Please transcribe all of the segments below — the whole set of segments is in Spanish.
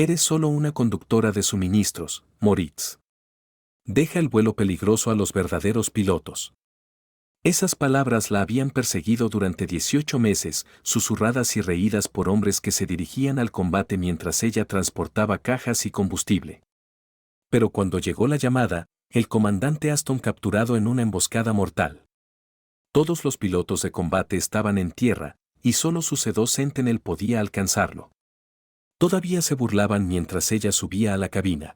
Eres solo una conductora de suministros, Moritz. Deja el vuelo peligroso a los verdaderos pilotos. Esas palabras la habían perseguido durante 18 meses, susurradas y reídas por hombres que se dirigían al combate mientras ella transportaba cajas y combustible. Pero cuando llegó la llamada, el comandante Aston capturado en una emboscada mortal. Todos los pilotos de combate estaban en tierra, y solo su C2 Sentinel podía alcanzarlo. Todavía se burlaban mientras ella subía a la cabina.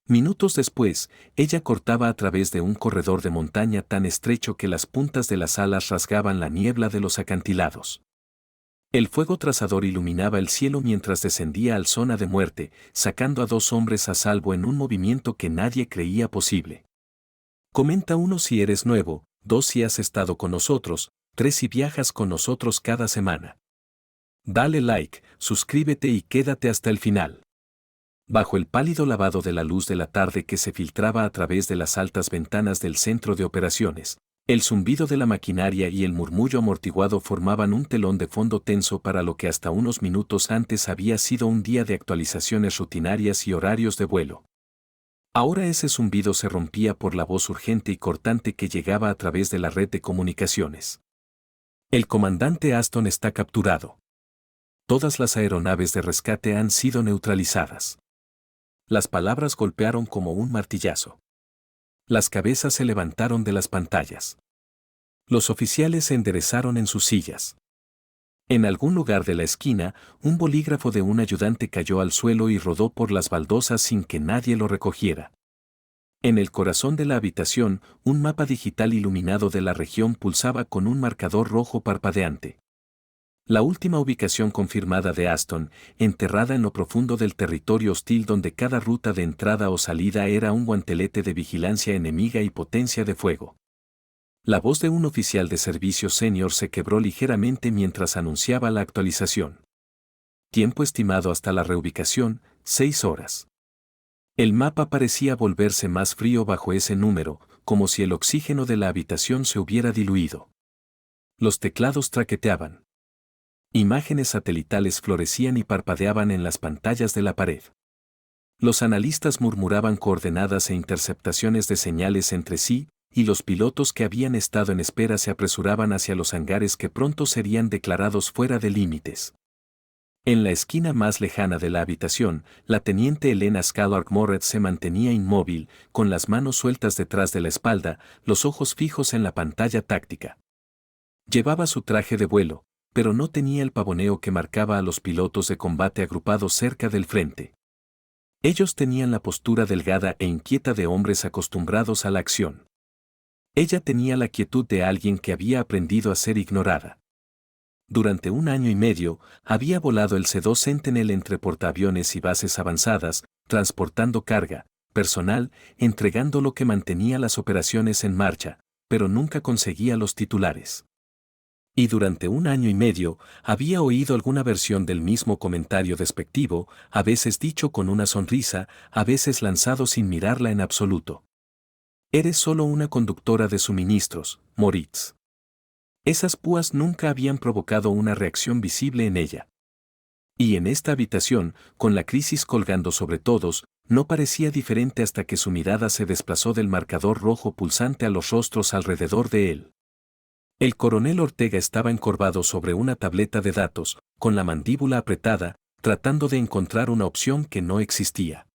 Minutos después, ella cortaba a través de un corredor de montaña tan estrecho que las puntas de las alas rasgaban la niebla de los acantilados. El fuego trazador iluminaba el cielo mientras descendía al zona de muerte, sacando a 2 hombres a salvo en un movimiento que nadie creía posible. Comenta 1 si eres nuevo, 2 si has estado con nosotros, 3 si viajas con nosotros cada semana. Dale like, suscríbete y quédate hasta el final. Bajo el pálido lavado de la luz de la tarde que se filtraba a través de las altas ventanas del centro de operaciones, el zumbido de la maquinaria y el murmullo amortiguado formaban un telón de fondo tenso para lo que hasta unos minutos antes había sido un día de actualizaciones rutinarias y horarios de vuelo. Ahora ese zumbido se rompía por la voz urgente y cortante que llegaba a través de la red de comunicaciones. El comandante Aston está capturado. Todas las aeronaves de rescate han sido neutralizadas. Las palabras golpearon como un martillazo. Las cabezas se levantaron de las pantallas. Los oficiales se enderezaron en sus sillas. En algún lugar de la esquina, un bolígrafo de un ayudante cayó al suelo y rodó por las baldosas sin que nadie lo recogiera. En el corazón de la habitación, un mapa digital iluminado de la región pulsaba con un marcador rojo parpadeante. La última ubicación confirmada de Aston, enterrada en lo profundo del territorio hostil donde cada ruta de entrada o salida era un guantelete de vigilancia enemiga y potencia de fuego. La voz de un oficial de servicio senior se quebró ligeramente mientras anunciaba la actualización. Tiempo estimado hasta la reubicación, 6 horas. El mapa parecía volverse más frío bajo ese número, como si el oxígeno de la habitación se hubiera diluido. Los teclados traqueteaban. Imágenes satelitales florecían y parpadeaban en las pantallas de la pared. Los analistas murmuraban coordenadas e interceptaciones de señales entre sí, y los pilotos que habían estado en espera se apresuraban hacia los hangares que pronto serían declarados fuera de límites. En la esquina más lejana de la habitación, la teniente Elena Scalark Moretz se mantenía inmóvil, con las manos sueltas detrás de la espalda, los ojos fijos en la pantalla táctica. Llevaba su traje de vuelo, pero no tenía el pavoneo que marcaba a los pilotos de combate agrupados cerca del frente. Ellos tenían la postura delgada e inquieta de hombres acostumbrados a la acción. Ella tenía la quietud de alguien que había aprendido a ser ignorada. Durante 1 año y medio, había volado el C2 Sentinel entre portaaviones y bases avanzadas, transportando carga, personal, entregando lo que mantenía las operaciones en marcha, pero nunca conseguía los titulares. Y durante 1 año y medio, había oído alguna versión del mismo comentario despectivo, a veces dicho con una sonrisa, a veces lanzado sin mirarla en absoluto. Eres solo una conductora de suministros, Moritz. Esas púas nunca habían provocado una reacción visible en ella. Y en esta habitación, con la crisis colgando sobre todos, no parecía diferente hasta que su mirada se desplazó del marcador rojo pulsante a los rostros alrededor de él. El coronel Ortega estaba encorvado sobre una tableta de datos, con la mandíbula apretada, tratando de encontrar una opción que no existía.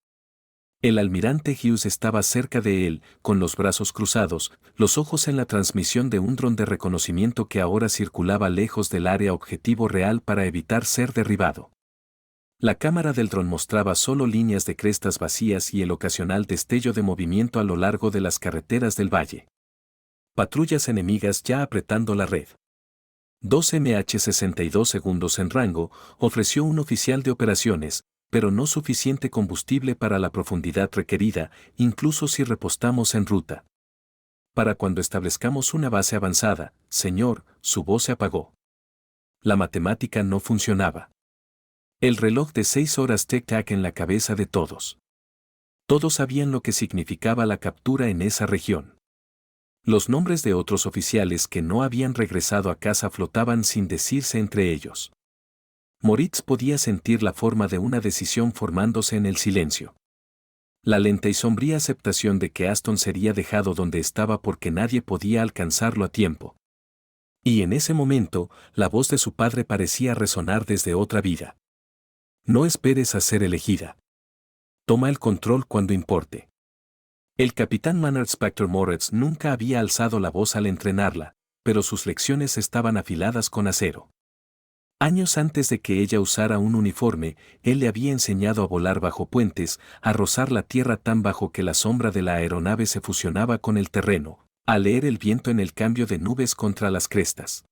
El almirante Hughes estaba cerca de él, con los brazos cruzados, los ojos en la transmisión de un dron de reconocimiento que ahora circulaba lejos del área objetivo real para evitar ser derribado. La cámara del dron mostraba solo líneas de crestas vacías y el ocasional destello de movimiento a lo largo de las carreteras del valle. Patrullas enemigas ya apretando la red. 2 MH 62 segundos en rango, ofreció un oficial de operaciones, pero no suficiente combustible para la profundidad requerida, incluso si repostamos en ruta. Para cuando establezcamos una base avanzada, señor, su voz se apagó. La matemática no funcionaba. El reloj de 6 horas tic-tac en la cabeza de todos. Todos sabían lo que significaba la captura en esa región. Los nombres de otros oficiales que no habían regresado a casa flotaban sin decirse entre ellos. Moritz podía sentir la forma de una decisión formándose en el silencio. La lenta y sombría aceptación de que Aston sería dejado donde estaba porque nadie podía alcanzarlo a tiempo. Y en ese momento, la voz de su padre parecía resonar desde otra vida. No esperes a ser elegida. Toma el control cuando importe. El capitán Maynard Spector Moritz nunca había alzado la voz al entrenarla, pero sus lecciones estaban afiladas con acero. Años antes de que ella usara un uniforme, él le había enseñado a volar bajo puentes, a rozar la tierra tan bajo que la sombra de la aeronave se fusionaba con el terreno, a leer el viento en el cambio de nubes contra las crestas.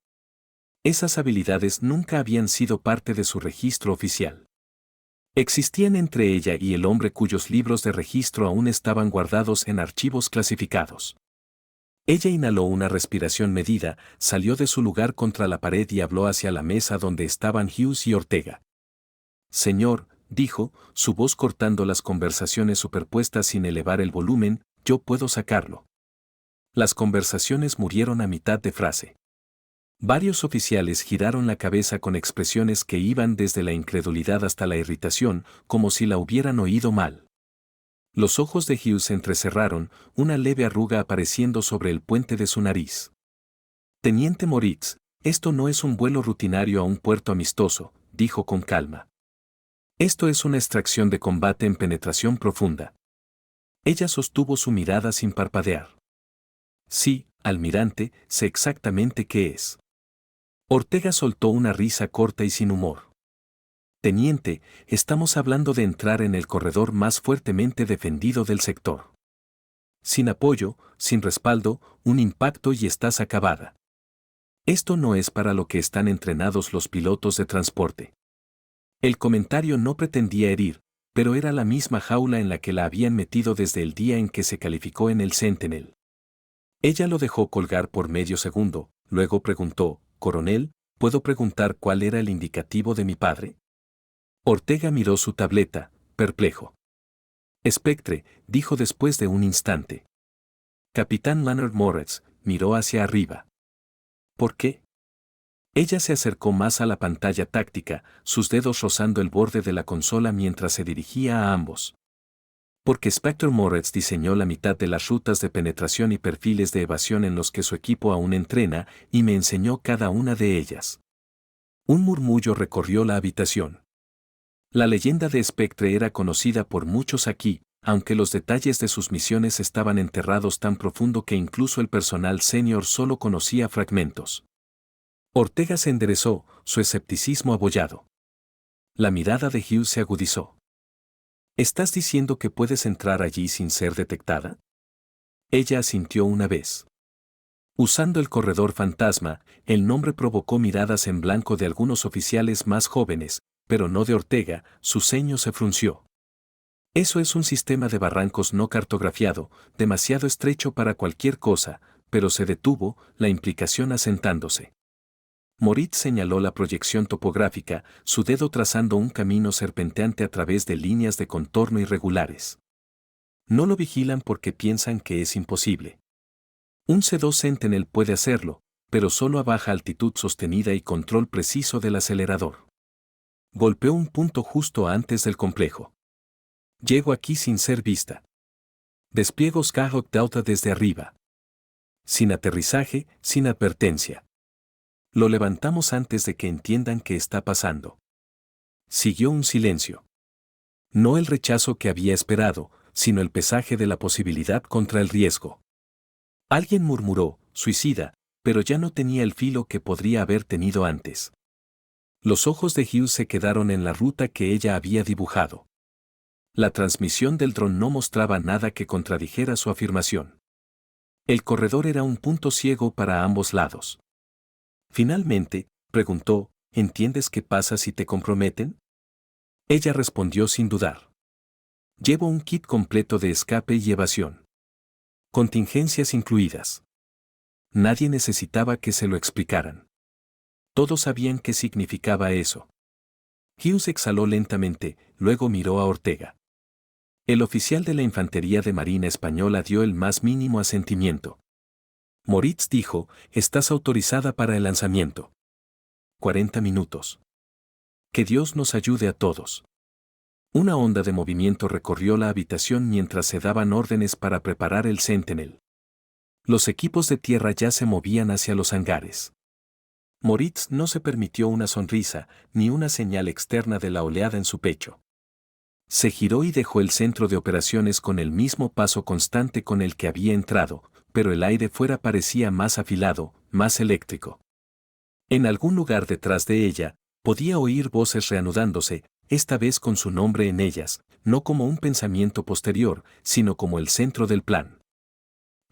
Esas habilidades nunca habían sido parte de su registro oficial. Existían entre ella y el hombre cuyos libros de registro aún estaban guardados en archivos clasificados. Ella inhaló una respiración medida, salió de su lugar contra la pared y habló hacia la mesa donde estaban Hughes y Ortega. Señor, dijo, su voz cortando las conversaciones superpuestas sin elevar el volumen, yo puedo sacarlo. Las conversaciones murieron a mitad de frase. Varios oficiales giraron la cabeza con expresiones que iban desde la incredulidad hasta la irritación, como si la hubieran oído mal. Los ojos de Hughes se entrecerraron, una leve arruga apareciendo sobre el puente de su nariz. Teniente Moritz, esto no es un vuelo rutinario a un puerto amistoso, dijo con calma. Esto es una extracción de combate en penetración profunda. Ella sostuvo su mirada sin parpadear. Sí, almirante, sé exactamente qué es. Ortega soltó una risa corta y sin humor. Teniente, estamos hablando de entrar en el corredor más fuertemente defendido del sector. Sin apoyo, sin respaldo, un impacto y estás acabada. Esto no es para lo que están entrenados los pilotos de transporte. El comentario no pretendía herir, pero era la misma jaula en la que la habían metido desde el día en que se calificó en el Sentinel. Ella lo dejó colgar por medio segundo, luego preguntó, «Coronel, ¿puedo preguntar cuál era el indicativo de mi padre?» Ortega miró su tableta, perplejo. «Spectre», dijo después de un instante. Capitán Maynard Moritz miró hacia arriba. ¿Por qué? Ella se acercó más a la pantalla táctica, sus dedos rozando el borde de la consola mientras se dirigía a ambos. Porque Spector Moritz diseñó la mitad de las rutas de penetración y perfiles de evasión en los que su equipo aún entrena y me enseñó cada una de ellas. Un murmullo recorrió la habitación. La leyenda de Spectre era conocida por muchos aquí, aunque los detalles de sus misiones estaban enterrados tan profundo que incluso el personal senior solo conocía fragmentos. Ortega se enderezó, su escepticismo abollado. La mirada de Hughes se agudizó. ¿Estás diciendo que puedes entrar allí sin ser detectada? Ella asintió una vez. Usando el corredor fantasma, el nombre provocó miradas en blanco de algunos oficiales más jóvenes, pero no de Ortega, su ceño se frunció. Eso es un sistema de barrancos no cartografiado, demasiado estrecho para cualquier cosa, pero se detuvo, la implicación asentándose. Moritz señaló la proyección topográfica, su dedo trazando un camino serpenteante a través de líneas de contorno irregulares. No lo vigilan porque piensan que es imposible. Un C2 Sentinel puede hacerlo, pero solo a baja altitud sostenida y control preciso del acelerador. Golpeó un punto justo antes del complejo. Llego aquí sin ser vista. Despliego Skyhawk Delta desde arriba. Sin aterrizaje, sin advertencia. Lo levantamos antes de que entiendan qué está pasando. Siguió un silencio. No el rechazo que había esperado, sino el pesaje de la posibilidad contra el riesgo. Alguien murmuró, suicida, pero ya no tenía el filo que podría haber tenido antes. Los ojos de Hughes se quedaron en la ruta que ella había dibujado. La transmisión del dron no mostraba nada que contradijera su afirmación. El corredor era un punto ciego para ambos lados. Finalmente, preguntó, ¿entiendes qué pasa si te comprometen? Ella respondió sin dudar. Llevo un kit completo de escape y evasión. Contingencias incluidas. Nadie necesitaba que se lo explicaran. Todos sabían qué significaba eso. Hughes exhaló lentamente, luego miró a Ortega. El oficial de la Infantería de Marina Española dio el más mínimo asentimiento. Moritz dijo, estás autorizada para el lanzamiento. 40 minutos. Que Dios nos ayude a todos. Una onda de movimiento recorrió la habitación mientras se daban órdenes para preparar el Sentinel. Los equipos de tierra ya se movían hacia los hangares. Moritz no se permitió una sonrisa, ni una señal externa de la oleada en su pecho. Se giró y dejó el centro de operaciones con el mismo paso constante con el que había entrado, pero el aire fuera parecía más afilado, más eléctrico. En algún lugar detrás de ella, podía oír voces reanudándose, esta vez con su nombre en ellas, no como un pensamiento posterior, sino como el centro del plan.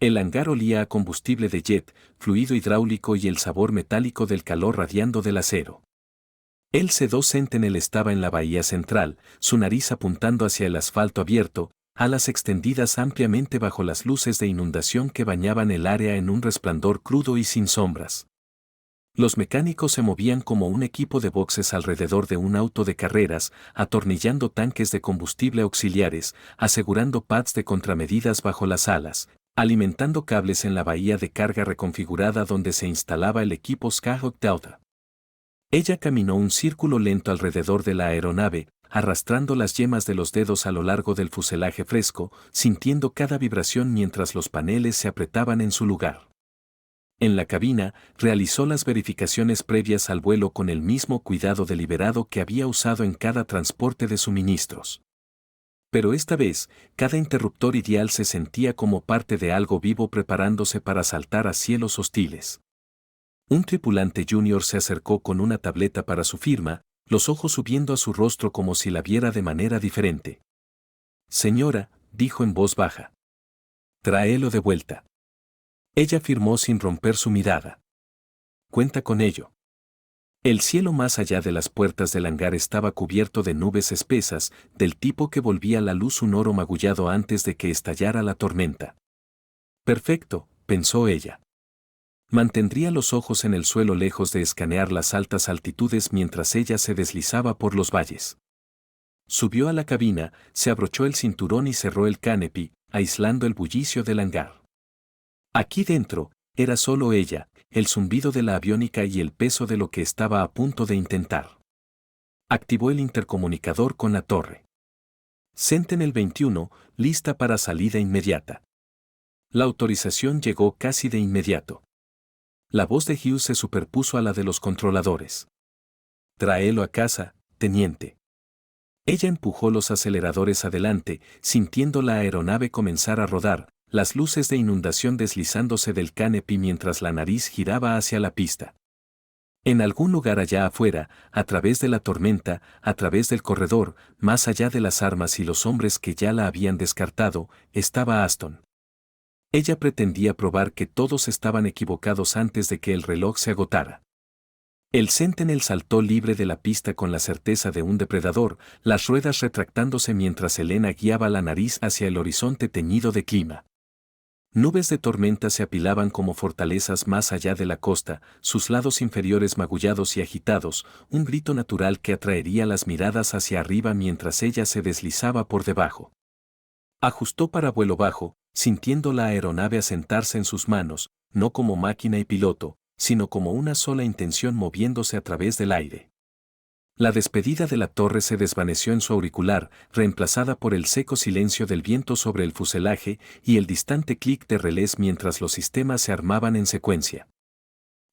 El hangar olía a combustible de jet, fluido hidráulico y el sabor metálico del calor radiando del acero. El C-2 Sentinel estaba en la bahía central, su nariz apuntando hacia el asfalto abierto, alas extendidas ampliamente bajo las luces de inundación que bañaban el área en un resplandor crudo y sin sombras. Los mecánicos se movían como un equipo de boxes alrededor de un auto de carreras, atornillando tanques de combustible auxiliares, asegurando pads de contramedidas bajo las alas, alimentando cables en la bahía de carga reconfigurada donde se instalaba el equipo Skyhawk Delta. Ella caminó un círculo lento alrededor de la aeronave, arrastrando las yemas de los dedos a lo largo del fuselaje fresco, sintiendo cada vibración mientras los paneles se apretaban en su lugar. En la cabina, realizó las verificaciones previas al vuelo con el mismo cuidado deliberado que había usado en cada transporte de suministros. Pero esta vez, cada interruptor y dial se sentía como parte de algo vivo preparándose para saltar a cielos hostiles. Un tripulante junior se acercó con una tableta para su firma, los ojos subiendo a su rostro como si la viera de manera diferente. «Señora», dijo en voz baja. «Tráelo de vuelta». Ella firmó sin romper su mirada. «Cuenta con ello». El cielo más allá de las puertas del hangar estaba cubierto de nubes espesas, del tipo que volvía la luz un oro magullado antes de que estallara la tormenta. «Perfecto», pensó ella. Mantendría los ojos en el suelo lejos de escanear las altas altitudes mientras ella se deslizaba por los valles. Subió a la cabina, se abrochó el cinturón y cerró el canopy, aislando el bullicio del hangar. Aquí dentro, era solo ella, el zumbido de la aviónica y el peso de lo que estaba a punto de intentar. Activó el intercomunicador con la torre. Sentinel 21, lista para salida inmediata. La autorización llegó casi de inmediato. La voz de Hughes se superpuso a la de los controladores. «Tráelo a casa, teniente». Ella empujó los aceleradores adelante, sintiendo la aeronave comenzar a rodar, las luces de inundación deslizándose del canopy mientras la nariz giraba hacia la pista. En algún lugar allá afuera, a través de la tormenta, a través del corredor, más allá de las armas y los hombres que ya la habían descartado, estaba Aston. Ella pretendía probar que todos estaban equivocados antes de que el reloj se agotara. El Sentinel saltó libre de la pista con la certeza de un depredador, las ruedas retractándose mientras Elena guiaba la nariz hacia el horizonte teñido de clima. Nubes de tormenta se apilaban como fortalezas más allá de la costa, sus lados inferiores magullados y agitados, un grito natural que atraería las miradas hacia arriba mientras ella se deslizaba por debajo. Ajustó para vuelo bajo, sintiendo la aeronave asentarse en sus manos, no como máquina y piloto, sino como una sola intención moviéndose a través del aire. La despedida de la torre se desvaneció en su auricular, reemplazada por el seco silencio del viento sobre el fuselaje y el distante clic de relés mientras los sistemas se armaban en secuencia.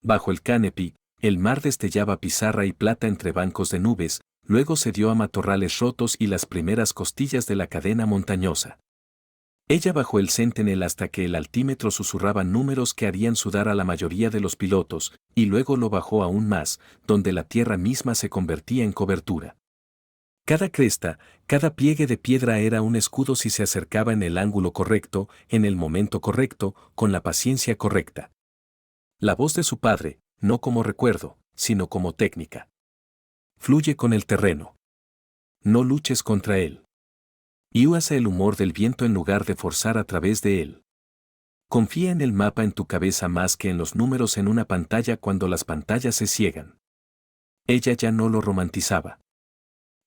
Bajo el canopy, el mar destellaba pizarra y plata entre bancos de nubes, luego se dio a matorrales rotos y las primeras costillas de la cadena montañosa. Ella bajó el Sentinel hasta que el altímetro susurraba números que harían sudar a la mayoría de los pilotos, y luego lo bajó aún más, donde la tierra misma se convertía en cobertura. Cada cresta, cada pliegue de piedra era un escudo si se acercaba en el ángulo correcto, en el momento correcto, con la paciencia correcta. La voz de su padre, no como recuerdo, sino como técnica. Fluye con el terreno. No luches contra él. Y usa el humor del viento en lugar de forzar a través de él. Confía en el mapa en tu cabeza más que en los números en una pantalla cuando las pantallas se ciegan. Ella ya no lo romantizaba.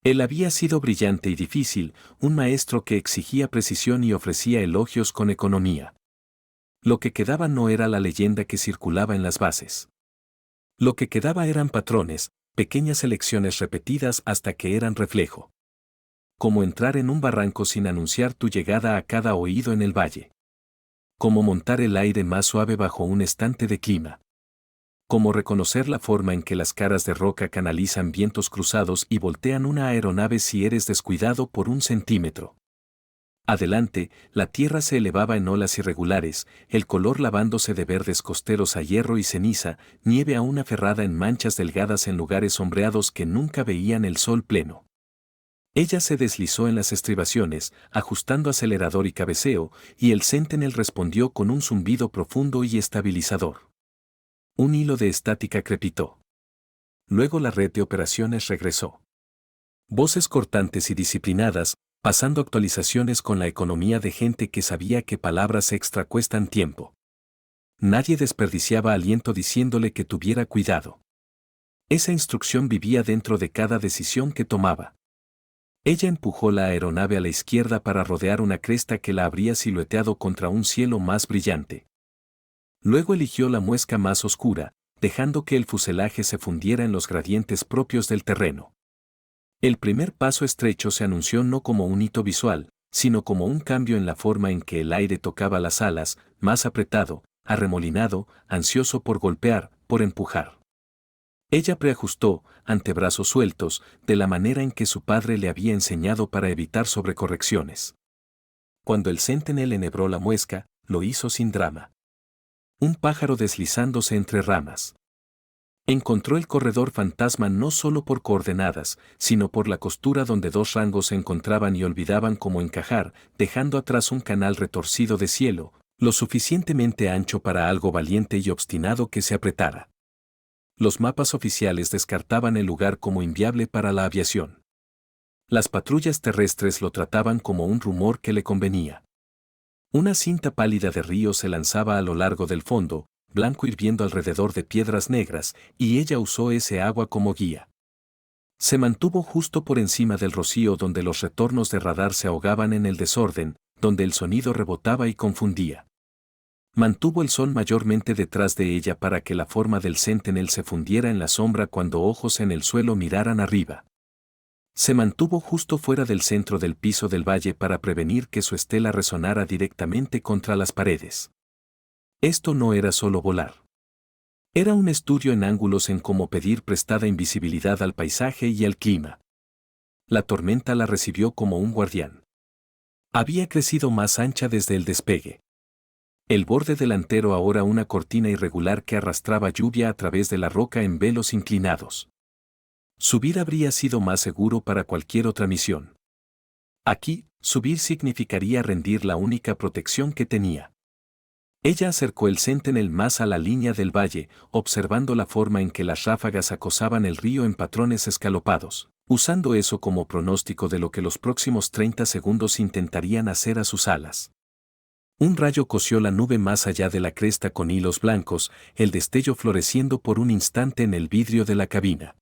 Él había sido brillante y difícil, un maestro que exigía precisión y ofrecía elogios con economía. Lo que quedaba no era la leyenda que circulaba en las bases. Lo que quedaba eran patrones, pequeñas elecciones repetidas hasta que eran reflejo. Como entrar en un barranco sin anunciar tu llegada a cada oído en el valle. Como montar el aire más suave bajo un estante de clima. Como reconocer la forma en que las caras de roca canalizan vientos cruzados y voltean una aeronave si eres descuidado por un centímetro. Adelante, la tierra se elevaba en olas irregulares, el color lavándose de verdes costeros a hierro y ceniza, nieve aún aferrada en manchas delgadas en lugares sombreados que nunca veían el sol pleno. Ella se deslizó en las estribaciones, ajustando acelerador y cabeceo, y el Sentinel respondió con un zumbido profundo y estabilizador. Un hilo de estática crepitó. Luego la red de operaciones regresó. Voces cortantes y disciplinadas, pasando actualizaciones con la economía de gente que sabía que palabras extra cuestan tiempo. Nadie desperdiciaba aliento diciéndole que tuviera cuidado. Esa instrucción vivía dentro de cada decisión que tomaba. Ella empujó la aeronave a la izquierda para rodear una cresta que la habría silueteado contra un cielo más brillante. Luego eligió la muesca más oscura, dejando que el fuselaje se fundiera en los gradientes propios del terreno. El primer paso estrecho se anunció no como un hito visual, sino como un cambio en la forma en que el aire tocaba las alas, más apretado, arremolinado, ansioso por golpear, por empujar. Ella preajustó, antebrazos sueltos, de la manera en que su padre le había enseñado para evitar sobrecorrecciones. Cuando el Sentinel enhebró la muesca, lo hizo sin drama. Un pájaro deslizándose entre ramas. Encontró el corredor fantasma no solo por coordenadas, sino por la costura donde dos rangos se encontraban y olvidaban cómo encajar, dejando atrás un canal retorcido de cielo, lo suficientemente ancho para algo valiente y obstinado que se apretara. Los mapas oficiales descartaban el lugar como inviable para la aviación. Las patrullas terrestres lo trataban como un rumor que le convenía. Una cinta pálida de río se lanzaba a lo largo del fondo, blanco hirviendo alrededor de piedras negras, y ella usó ese agua como guía. Se mantuvo justo por encima del rocío donde los retornos de radar se ahogaban en el desorden, donde el sonido rebotaba y confundía. Mantuvo el sol mayormente detrás de ella para que la forma del Sentinel se fundiera en la sombra cuando ojos en el suelo miraran arriba. Se mantuvo justo fuera del centro del piso del valle para prevenir que su estela resonara directamente contra las paredes. Esto no era solo volar. Era un estudio en ángulos en cómo pedir prestada invisibilidad al paisaje y al clima. La tormenta la recibió como un guardián. Había crecido más ancha desde el despegue. El borde delantero ahora una cortina irregular que arrastraba lluvia a través de la roca en velos inclinados. Subir habría sido más seguro para cualquier otra misión. Aquí, subir significaría rendir la única protección que tenía. Ella acercó el Sentinel más a la línea del valle, observando la forma en que las ráfagas acosaban el río en patrones escalopados, usando eso como pronóstico de lo que los próximos 30 segundos intentarían hacer a sus alas. Un rayo cosió la nube más allá de la cresta con hilos blancos, el destello floreciendo por un instante en el vidrio de la cabina.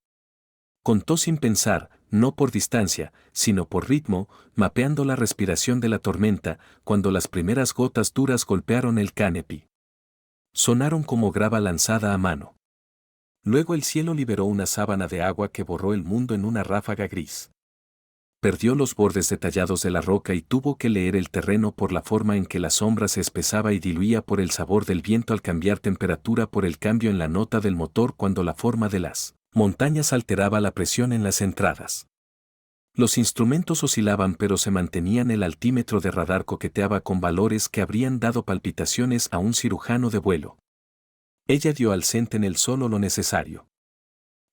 Contó sin pensar, no por distancia, sino por ritmo, mapeando la respiración de la tormenta, cuando las primeras gotas duras golpearon el canopy. Sonaron como grava lanzada a mano. Luego el cielo liberó una sábana de agua que borró el mundo en una ráfaga gris. Perdió los bordes detallados de la roca y tuvo que leer el terreno por la forma en que la sombra se espesaba y diluía por el sabor del viento al cambiar temperatura por el cambio en la nota del motor cuando la forma de las montañas alteraba la presión en las entradas. Los instrumentos oscilaban pero se mantenían, el altímetro de radar coqueteaba con valores que habrían dado palpitaciones a un cirujano de vuelo. Ella dio al Sentinel solo lo necesario.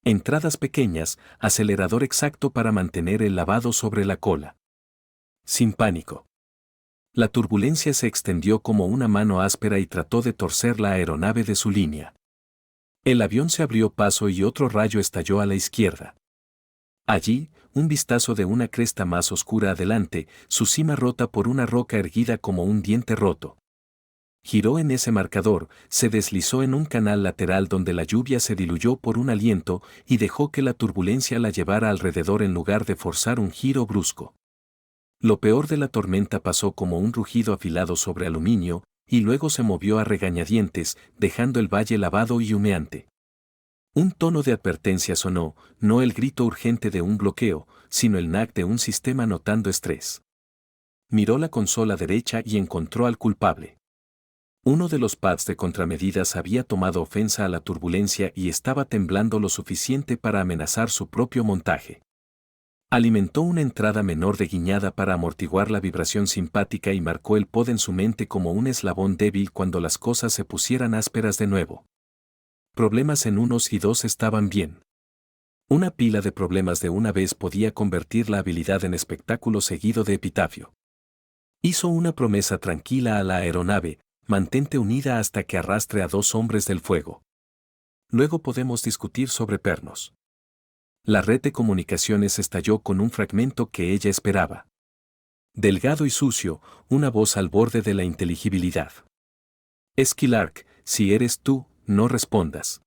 Entradas pequeñas, acelerador exacto para mantener el lavado sobre la cola. Sin pánico. La turbulencia se extendió como una mano áspera y trató de torcer la aeronave de su línea. El avión se abrió paso y otro rayo estalló a la izquierda. Allí, un vistazo de una cresta más oscura adelante, su cima rota por una roca erguida como un diente roto. Giró en ese marcador, se deslizó en un canal lateral donde la lluvia se diluyó por un aliento y dejó que la turbulencia la llevara alrededor en lugar de forzar un giro brusco. Lo peor de la tormenta pasó como un rugido afilado sobre aluminio, y luego se movió a regañadientes, dejando el valle lavado y humeante. Un tono de advertencia sonó, no el grito urgente de un bloqueo, sino el nag de un sistema notando estrés. Miró la consola derecha y encontró al culpable. Uno de los pads de contramedidas había tomado ofensa a la turbulencia y estaba temblando lo suficiente para amenazar su propio montaje. Alimentó una entrada menor de guiñada para amortiguar la vibración simpática y marcó el pod en su mente como un eslabón débil cuando las cosas se pusieran ásperas de nuevo. Problemas en unos y dos estaban bien. Una pila de problemas de una vez podía convertir la habilidad en espectáculo seguido de epitafio. Hizo una promesa tranquila a la aeronave: mantente unida hasta que arrastre a 2 hombres del fuego. Luego podemos discutir sobre pernos. La red de comunicaciones estalló con un fragmento que ella esperaba. Delgado y sucio, una voz al borde de la inteligibilidad. Skylark, si eres tú, no respondas.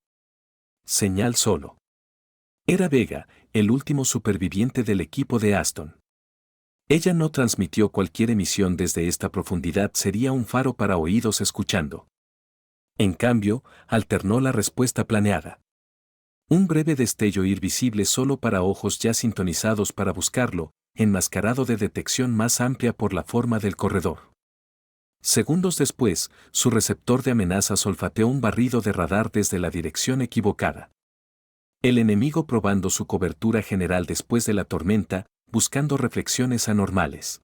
Señal solo. Era Vega, el último superviviente del equipo de Aston. Ella no transmitió cualquier emisión desde esta profundidad, sería un faro para oídos escuchando. En cambio, alternó la respuesta planeada. Un breve destello visible solo para ojos ya sintonizados para buscarlo, enmascarado de detección más amplia por la forma del corredor. Segundos después, su receptor de amenazas olfateó un barrido de radar desde la dirección equivocada. El enemigo probando su cobertura general después de la tormenta, buscando reflexiones anormales.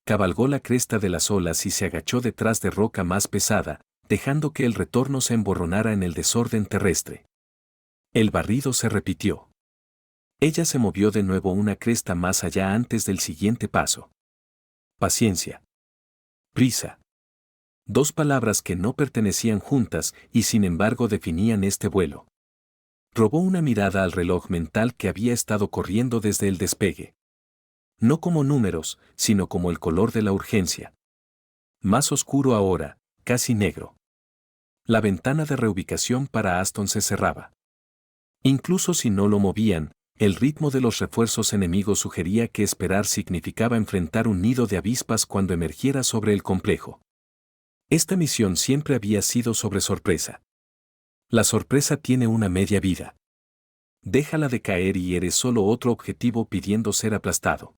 Cabalgó la cresta de las olas y se agachó detrás de roca más pesada, dejando que el retorno se emborronara en el desorden terrestre. El barrido se repitió. Ella se movió de nuevo una cresta más allá antes del siguiente paso. Paciencia. Prisa. 2 palabras que no pertenecían juntas y sin embargo definían este vuelo. Robó una mirada al reloj mental que había estado corriendo desde el despegue. No como números, sino como el color de la urgencia. Más oscuro ahora, casi negro. La ventana de reubicación para Aston se cerraba. Incluso si no lo movían, el ritmo de los refuerzos enemigos sugería que esperar significaba enfrentar un nido de avispas cuando emergiera sobre el complejo. Esta misión siempre había sido sobre sorpresa. La sorpresa tiene una media vida. Déjala de caer y eres solo otro objetivo pidiendo ser aplastado.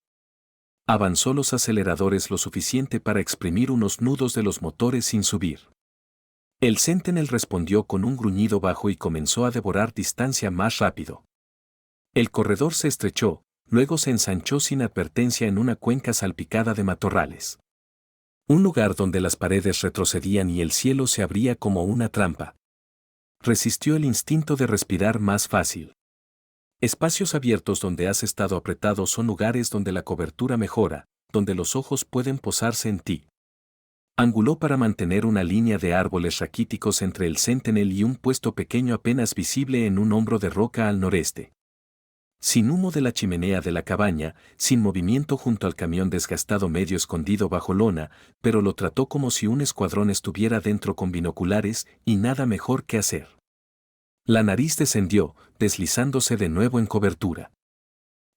Avanzó los aceleradores lo suficiente para exprimir unos nudos de los motores sin subir. El Sentinel respondió con un gruñido bajo y comenzó a devorar distancia más rápido. El corredor se estrechó, luego se ensanchó sin advertencia en una cuenca salpicada de matorrales. Un lugar donde las paredes retrocedían y el cielo se abría como una trampa. Resistió el instinto de respirar más fácil. Espacios abiertos donde has estado apretado son lugares donde la cobertura mejora, donde los ojos pueden posarse en ti. Anguló para mantener una línea de árboles raquíticos entre el Sentinel y un puesto pequeño apenas visible en un hombro de roca al noreste. Sin humo de la chimenea de la cabaña, sin movimiento junto al camión desgastado medio escondido bajo lona, pero lo trató como si un escuadrón estuviera dentro con binoculares y nada mejor que hacer. La nariz descendió, deslizándose de nuevo en cobertura.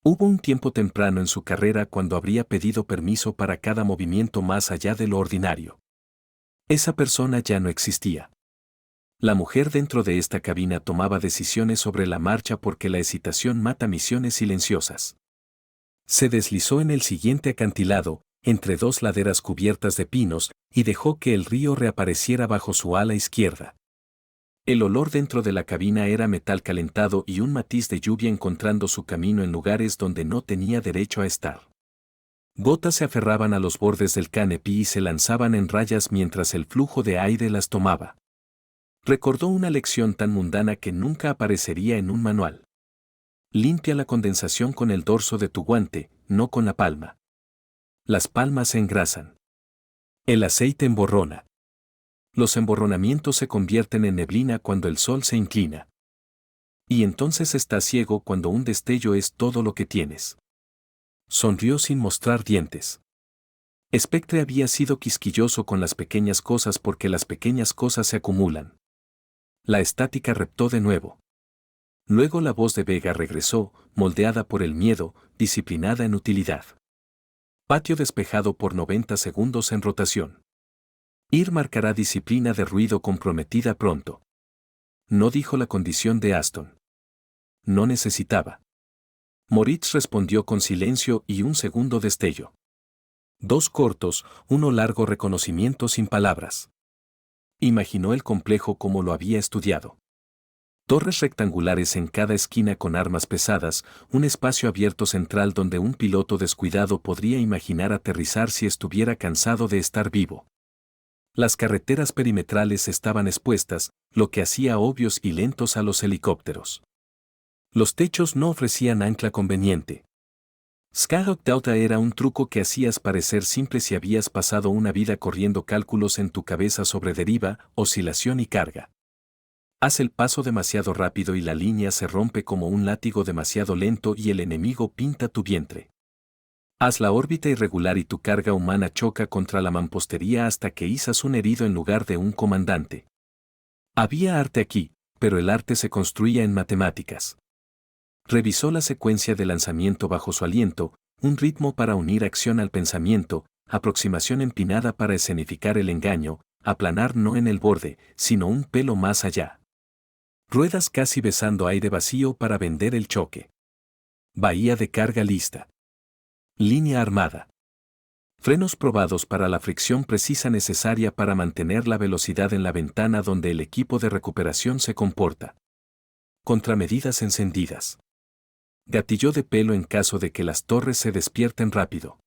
Hubo un tiempo temprano en su carrera cuando habría pedido permiso para cada movimiento más allá de lo ordinario. Esa persona ya no existía. La mujer dentro de esta cabina tomaba decisiones sobre la marcha porque la excitación mata misiones silenciosas. Se deslizó en el siguiente acantilado, entre 2 laderas cubiertas de pinos, y dejó que el río reapareciera bajo su ala izquierda. El olor dentro de la cabina era metal calentado y un matiz de lluvia encontrando su camino en lugares donde no tenía derecho a estar. Gotas se aferraban a los bordes del canepí y se lanzaban en rayas mientras el flujo de aire las tomaba. Recordó una lección tan mundana que nunca aparecería en un manual. Limpia la condensación con el dorso de tu guante, no con la palma. Las palmas se engrasan. El aceite emborrona. Los emborronamientos se convierten en neblina cuando el sol se inclina. Y entonces estás ciego cuando un destello es todo lo que tienes. Sonrió sin mostrar dientes. Spectre había sido quisquilloso con las pequeñas cosas porque las pequeñas cosas se acumulan. La estática reptó de nuevo. Luego la voz de Vega regresó, moldeada por el miedo, disciplinada en utilidad. Patio despejado por 90 segundos en rotación. Ir marcará disciplina de ruido comprometida pronto. No dijo la condición de Aston. No necesitaba. Moritz respondió con silencio y un segundo destello. Dos cortos, uno largo reconocimiento sin palabras. Imaginó el complejo como lo había estudiado. Torres rectangulares en cada esquina con armas pesadas, un espacio abierto central donde un piloto descuidado podría imaginar aterrizar si estuviera cansado de estar vivo. Las carreteras perimetrales estaban expuestas, lo que hacía obvios y lentos a los helicópteros. Los techos no ofrecían ancla conveniente. Skyhawk Daughter era un truco que hacías parecer simple si habías pasado una vida corriendo cálculos en tu cabeza sobre deriva, oscilación y carga. Haz el paso demasiado rápido y la línea se rompe como un látigo demasiado lento y el enemigo pinta tu vientre. Haz la órbita irregular y tu carga humana choca contra la mampostería hasta que izas un herido en lugar de un comandante. Había arte aquí, pero el arte se construía en matemáticas. Revisó la secuencia de lanzamiento bajo su aliento, un ritmo para unir acción al pensamiento, aproximación empinada para escenificar el engaño, aplanar no en el borde, sino un pelo más allá. Ruedas casi besando aire vacío para vender el choque. Bahía de carga lista. Línea armada. Frenos probados para la fricción precisa necesaria para mantener la velocidad en la ventana donde el equipo de recuperación se comporta. Contramedidas encendidas. Gatillo de pelo en caso de que las torres se despierten rápido.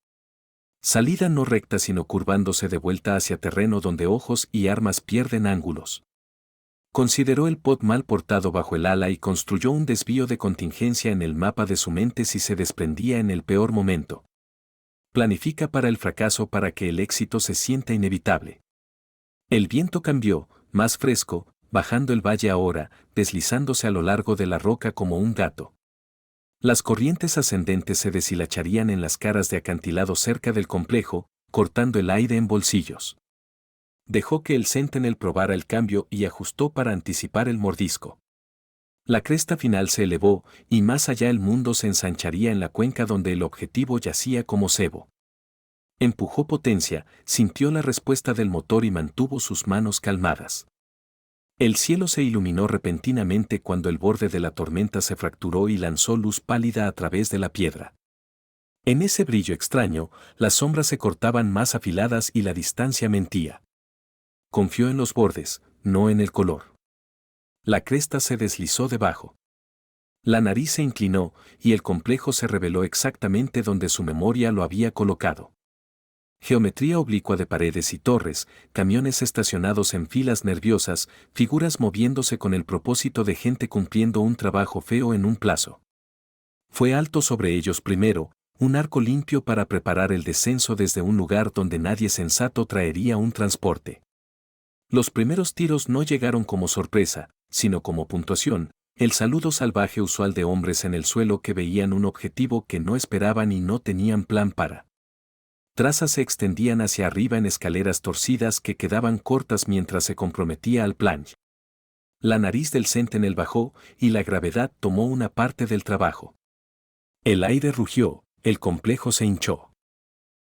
Salida no recta sino curvándose de vuelta hacia terreno donde ojos y armas pierden ángulos. Consideró el pod mal portado bajo el ala y construyó un desvío de contingencia en el mapa de su mente si se desprendía en el peor momento. Planifica para el fracaso para que el éxito se sienta inevitable. El viento cambió, más fresco, bajando el valle ahora, deslizándose a lo largo de la roca como un gato. Las corrientes ascendentes se deshilacharían en las caras de acantilado cerca del complejo, cortando el aire en bolsillos. Dejó que el Sentinel probara el cambio y ajustó para anticipar el mordisco. La cresta final se elevó, y más allá el mundo se ensancharía en la cuenca donde el objetivo yacía como cebo. Empujó potencia, sintió la respuesta del motor y mantuvo sus manos calmadas. El cielo se iluminó repentinamente cuando el borde de la tormenta se fracturó y lanzó luz pálida a través de la piedra. En ese brillo extraño, las sombras se cortaban más afiladas y la distancia mentía. Confió en los bordes, no en el color. La cresta se deslizó debajo. La nariz se inclinó, y el complejo se reveló exactamente donde su memoria lo había colocado. Geometría oblicua de paredes y torres, camiones estacionados en filas nerviosas, figuras moviéndose con el propósito de gente cumpliendo un trabajo feo en un plazo. Fue alto sobre ellos primero, un arco limpio para preparar el descenso desde un lugar donde nadie sensato traería un transporte. Los primeros tiros no llegaron como sorpresa, sino como puntuación, el saludo salvaje usual de hombres en el suelo que veían un objetivo que no esperaban y no tenían plan para. Trazas se extendían hacia arriba en escaleras torcidas que quedaban cortas mientras se comprometía al planche. La nariz del Sentinel bajó y la gravedad tomó una parte del trabajo. El aire rugió, el complejo se hinchó.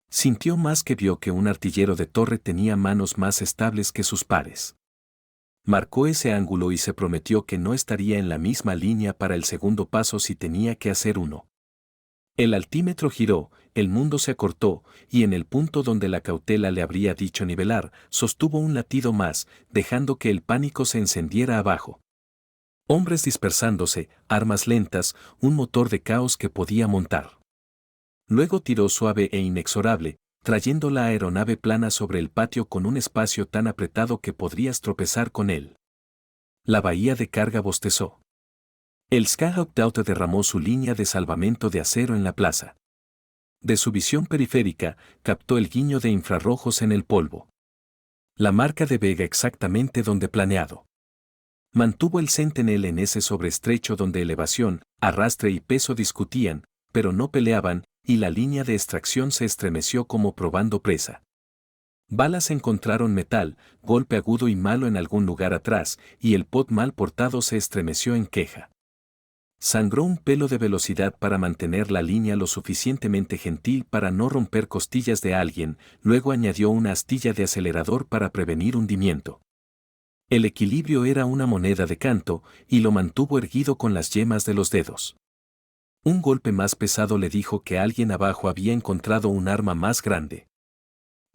Sintió más que vio que un artillero de torre tenía manos más estables que sus pares. Marcó ese ángulo y se prometió que no estaría en la misma línea para el segundo paso si tenía que hacer uno. El altímetro giró, el mundo se acortó, y en el punto donde la cautela le habría dicho nivelar, sostuvo un latido más, dejando que el pánico se encendiera abajo. Hombres dispersándose, armas lentas, un motor de caos que podía montar. Luego tiró suave e inexorable, trayendo la aeronave plana sobre el patio con un espacio tan apretado que podrías tropezar con él. La bahía de carga bostezó. El Skyhawk Daughter derramó su línea de salvamento de acero en la plaza. De su visión periférica, captó el guiño de infrarrojos en el polvo. La marca de Vega exactamente donde planeado. Mantuvo el Sentinel en ese sobreestrecho donde elevación, arrastre y peso discutían, pero no peleaban, y la línea de extracción se estremeció como probando presa. Balas encontraron metal, golpe agudo y malo en algún lugar atrás, y el pod mal portado se estremeció en queja. Sangró un pelo de velocidad para mantener la línea lo suficientemente gentil para no romper costillas de alguien, luego añadió una astilla de acelerador para prevenir hundimiento. El equilibrio era una moneda de canto, y lo mantuvo erguido con las yemas de los dedos. Un golpe más pesado le dijo que alguien abajo había encontrado un arma más grande.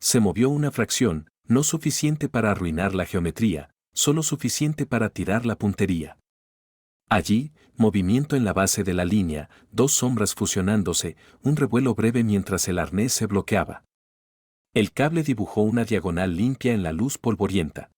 Se movió una fracción, no suficiente para arruinar la geometría, solo suficiente para tirar la puntería. Allí, movimiento en la base de la línea, dos sombras fusionándose, un revuelo breve mientras el arnés se bloqueaba. El cable dibujó una diagonal limpia en la luz polvorienta.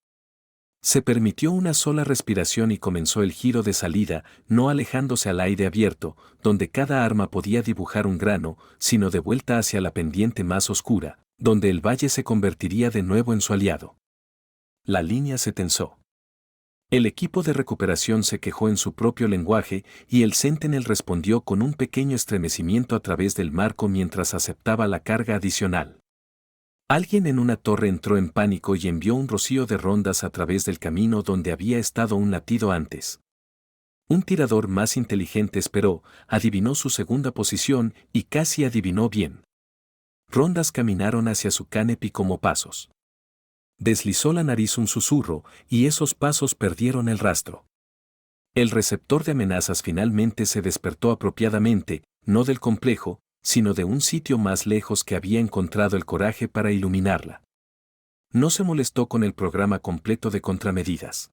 Se permitió una sola respiración y comenzó el giro de salida, no alejándose al aire abierto, donde cada arma podía dibujar un grano, sino de vuelta hacia la pendiente más oscura, donde el valle se convertiría de nuevo en su aliado. La línea se tensó. El equipo de recuperación se quejó en su propio lenguaje y el Sentinel respondió con un pequeño estremecimiento a través del marco mientras aceptaba la carga adicional. Alguien en una torre entró en pánico y envió un rocío de rondas a través del camino donde había estado un latido antes. Un tirador más inteligente esperó, adivinó su segunda posición y casi adivinó bien. Rondas caminaron hacia su canopy como pasos. Deslizó la nariz un susurro, y esos pasos perdieron el rastro. El receptor de amenazas finalmente se despertó apropiadamente, no del complejo, sino de un sitio más lejos que había encontrado el coraje para iluminarla. No se molestó con el programa completo de contramedidas.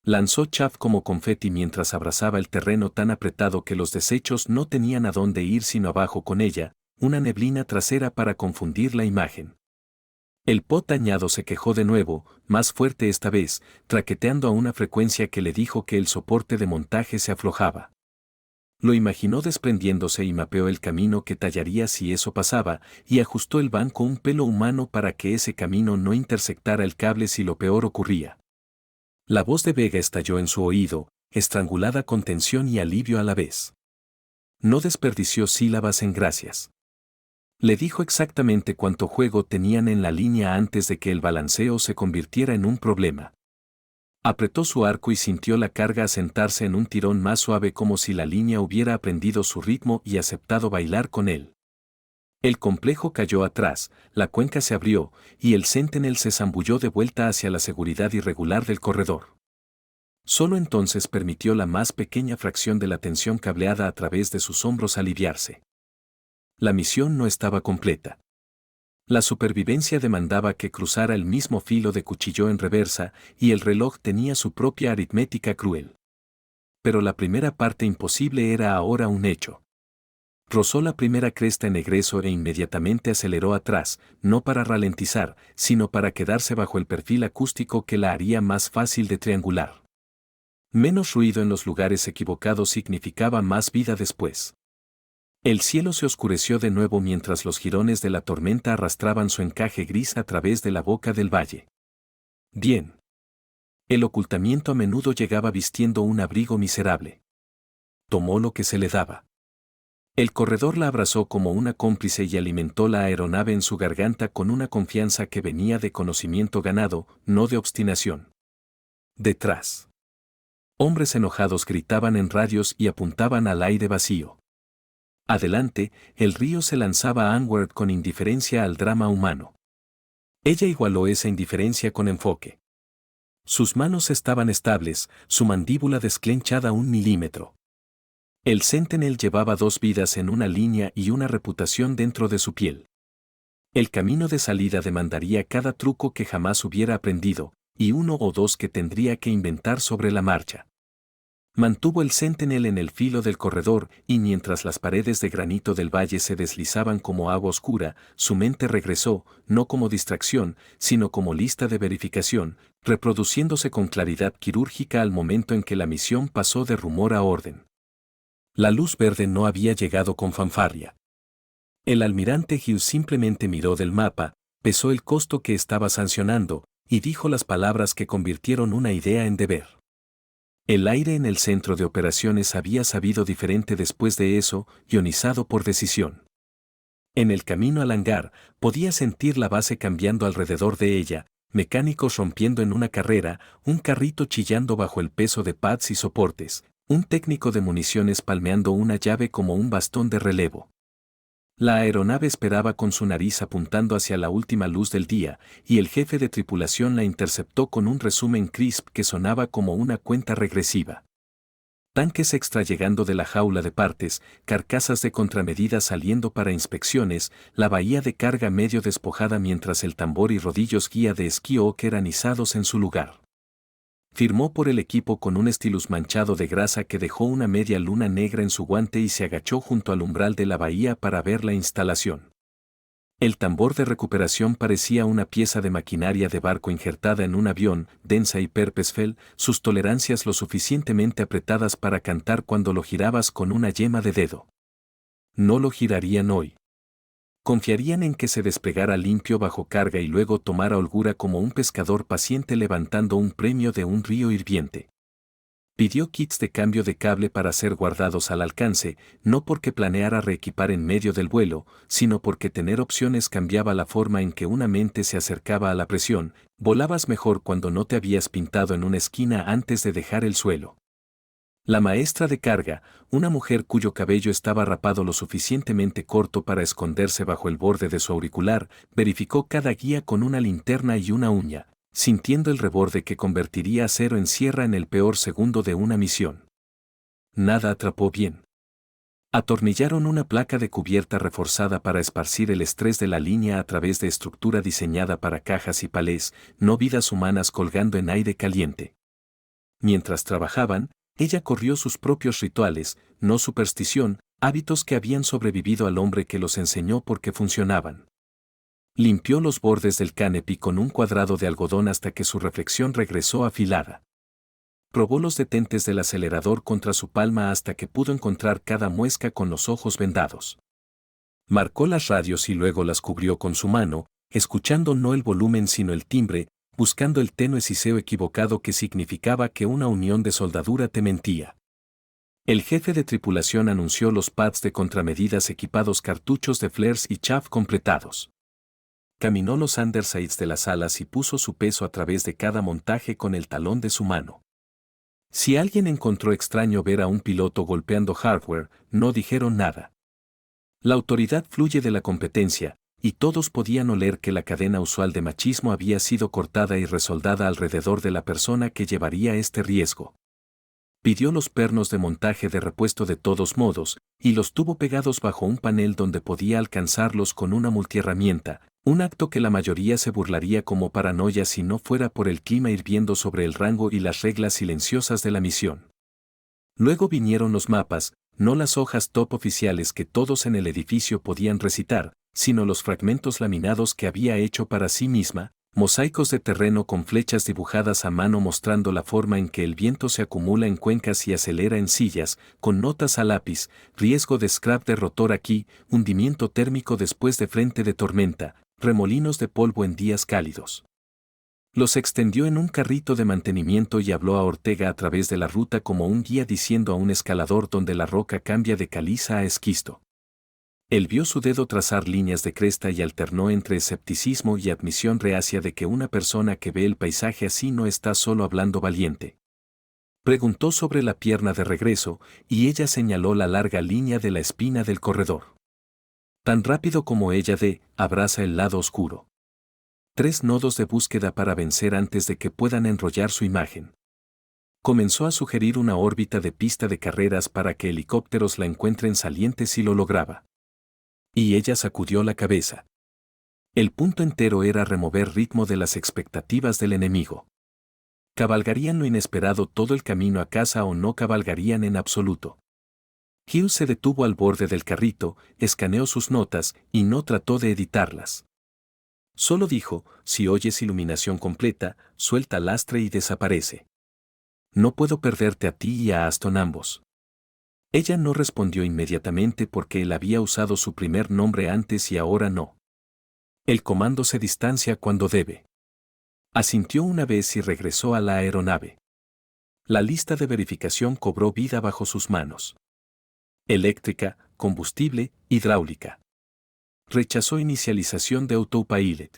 Lanzó chaff como confeti mientras abrazaba el terreno tan apretado que los desechos no tenían a dónde ir sino abajo con ella, una neblina trasera para confundir la imagen. El pot dañado se quejó de nuevo, más fuerte esta vez, traqueteando a una frecuencia que le dijo que el soporte de montaje se aflojaba. Lo imaginó desprendiéndose y mapeó el camino que tallaría si eso pasaba, y ajustó el banco un pelo humano para que ese camino no intersectara el cable si lo peor ocurría. La voz de Vega estalló en su oído, estrangulada con tensión y alivio a la vez. No desperdició sílabas en gracias. Le dijo exactamente cuánto juego tenían en la línea antes de que el balanceo se convirtiera en un problema. Apretó su arco y sintió la carga asentarse en un tirón más suave como si la línea hubiera aprendido su ritmo y aceptado bailar con él. El complejo cayó atrás, la cuenca se abrió, y el Sentinel se zambulló de vuelta hacia la seguridad irregular del corredor. Solo entonces permitió la más pequeña fracción de la tensión cableada a través de sus hombros aliviarse. La misión no estaba completa. La supervivencia demandaba que cruzara el mismo filo de cuchillo en reversa, y el reloj tenía su propia aritmética cruel. Pero la primera parte imposible era ahora un hecho. Rozó la primera cresta en egreso e inmediatamente aceleró atrás, no para ralentizar, sino para quedarse bajo el perfil acústico que la haría más fácil de triangular. Menos ruido en los lugares equivocados significaba más vida después. El cielo se oscureció de nuevo mientras los jirones de la tormenta arrastraban su encaje gris a través de la boca del valle. Bien. El ocultamiento a menudo llegaba vistiendo un abrigo miserable. Tomó lo que se le daba. El corredor la abrazó como una cómplice y alimentó la aeronave en su garganta con una confianza que venía de conocimiento ganado, no de obstinación. Detrás. Hombres enojados gritaban en radios y apuntaban al aire vacío. Adelante, el río se lanzaba onward con indiferencia al drama humano. Ella igualó esa indiferencia con enfoque. Sus manos estaban estables, su mandíbula desclenchada 1 milímetro. El Sentinel llevaba 2 vidas en una línea y una reputación dentro de su piel. El camino de salida demandaría cada truco que jamás hubiera aprendido, y 1 o 2 que tendría que inventar sobre la marcha. Mantuvo el Sentinel en el filo del corredor y mientras las paredes de granito del valle se deslizaban como agua oscura, su mente regresó, no como distracción, sino como lista de verificación, reproduciéndose con claridad quirúrgica al momento en que la misión pasó de rumor a orden. La luz verde no había llegado con fanfarria. El almirante Hughes simplemente miró del mapa, pesó el costo que estaba sancionando, y dijo las palabras que convirtieron una idea en deber. El aire en el centro de operaciones había sabido diferente después de eso, ionizado por decisión. En el camino al hangar, podía sentir la base cambiando alrededor de ella, mecánicos rompiendo en una carrera, un carrito chillando bajo el peso de pads y soportes, un técnico de municiones palmeando una llave como un bastón de relevo. La aeronave esperaba con su nariz apuntando hacia la última luz del día, y el jefe de tripulación la interceptó con un resumen crisp que sonaba como una cuenta regresiva. Tanques extra llegando de la jaula de partes, carcasas de contramedida saliendo para inspecciones, la bahía de carga medio despojada mientras el tambor y rodillos guía de esquí Oak eran izados en su lugar. Firmó por el equipo con un stylus manchado de grasa que dejó una media luna negra en su guante y se agachó junto al umbral de la bahía para ver la instalación. El tambor de recuperación parecía una pieza de maquinaria de barco injertada en un avión, densa y purposeful, sus tolerancias lo suficientemente apretadas para cantar cuando lo girabas con una yema de dedo. No lo girarían hoy. Confiarían en que se desplegara limpio bajo carga y luego tomara holgura como un pescador paciente levantando un premio de un río hirviente. Pidió kits de cambio de cable para ser guardados al alcance, no porque planeara reequipar en medio del vuelo, sino porque tener opciones cambiaba la forma en que una mente se acercaba a la presión. Volabas mejor cuando no te habías pintado en una esquina antes de dejar el suelo. La maestra de carga, una mujer cuyo cabello estaba rapado lo suficientemente corto para esconderse bajo el borde de su auricular, verificó cada guía con una linterna y una uña, sintiendo el reborde que convertiría acero en sierra en el peor segundo de una misión. Nada atrapó bien. Atornillaron una placa de cubierta reforzada para esparcir el estrés de la línea a través de estructura diseñada para cajas y palés, no vidas humanas colgando en aire caliente. Mientras trabajaban, ella corrió sus propios rituales, no superstición, hábitos que habían sobrevivido al hombre que los enseñó porque funcionaban. Limpió los bordes del canopy con un cuadrado de algodón hasta que su reflexión regresó afilada. Probó los detentes del acelerador contra su palma hasta que pudo encontrar cada muesca con los ojos vendados. Marcó las radios y luego las cubrió con su mano, escuchando no el volumen sino el timbre, buscando el tenue siseo equivocado que significaba que una unión de soldadura te mentía. El jefe de tripulación anunció los pads de contramedidas equipados cartuchos de flares y chaff completados. Caminó los undersides de las alas y puso su peso a través de cada montaje con el talón de su mano. Si alguien encontró extraño ver a un piloto golpeando hardware, no dijeron nada. La autoridad fluye de la competencia, y todos podían oler que la cadena usual de machismo había sido cortada y resoldada alrededor de la persona que llevaría este riesgo. Pidió los pernos de montaje de repuesto de todos modos, y los tuvo pegados bajo un panel donde podía alcanzarlos con una multiherramienta, un acto que la mayoría se burlaría como paranoia si no fuera por el clima hirviendo sobre el rango y las reglas silenciosas de la misión. Luego vinieron los mapas, no las hojas top oficiales que todos en el edificio podían recitar, sino los fragmentos laminados que había hecho para sí misma, mosaicos de terreno con flechas dibujadas a mano mostrando la forma en que el viento se acumula en cuencas y acelera en sillas, con notas a lápiz, riesgo de scrap de rotor aquí, hundimiento térmico después de frente de tormenta, remolinos de polvo en días cálidos. Los extendió en un carrito de mantenimiento y habló a Ortega a través de la ruta como un guía diciendo a un escalador donde la roca cambia de caliza a esquisto. Él vio su dedo trazar líneas de cresta y alternó entre escepticismo y admisión reacia de que una persona que ve el paisaje así no está solo hablando valiente. Preguntó sobre la pierna de regreso, y ella señaló la larga línea de la espina del corredor. Tan rápido como ella abraza el lado oscuro. 3 nodos de búsqueda para vencer antes de que puedan enrollar su imagen. Comenzó a sugerir una órbita de pista de carreras para que helicópteros la encuentren saliente si lo lograba. Y ella sacudió la cabeza. El punto entero era remover ritmo de las expectativas del enemigo. ¿Cabalgarían lo inesperado todo el camino a casa o no cabalgarían en absoluto? Hughes se detuvo al borde del carrito, escaneó sus notas y no trató de editarlas. Solo dijo, si oyes iluminación completa, suelta lastre y desaparece. No puedo perderte a ti y a Aston ambos. Ella no respondió inmediatamente porque él había usado su primer nombre antes y ahora no. El comando se distancia cuando debe. Asintió una vez y regresó a la aeronave. La lista de verificación cobró vida bajo sus manos. Eléctrica, combustible, hidráulica. Rechazó inicialización de autopilot.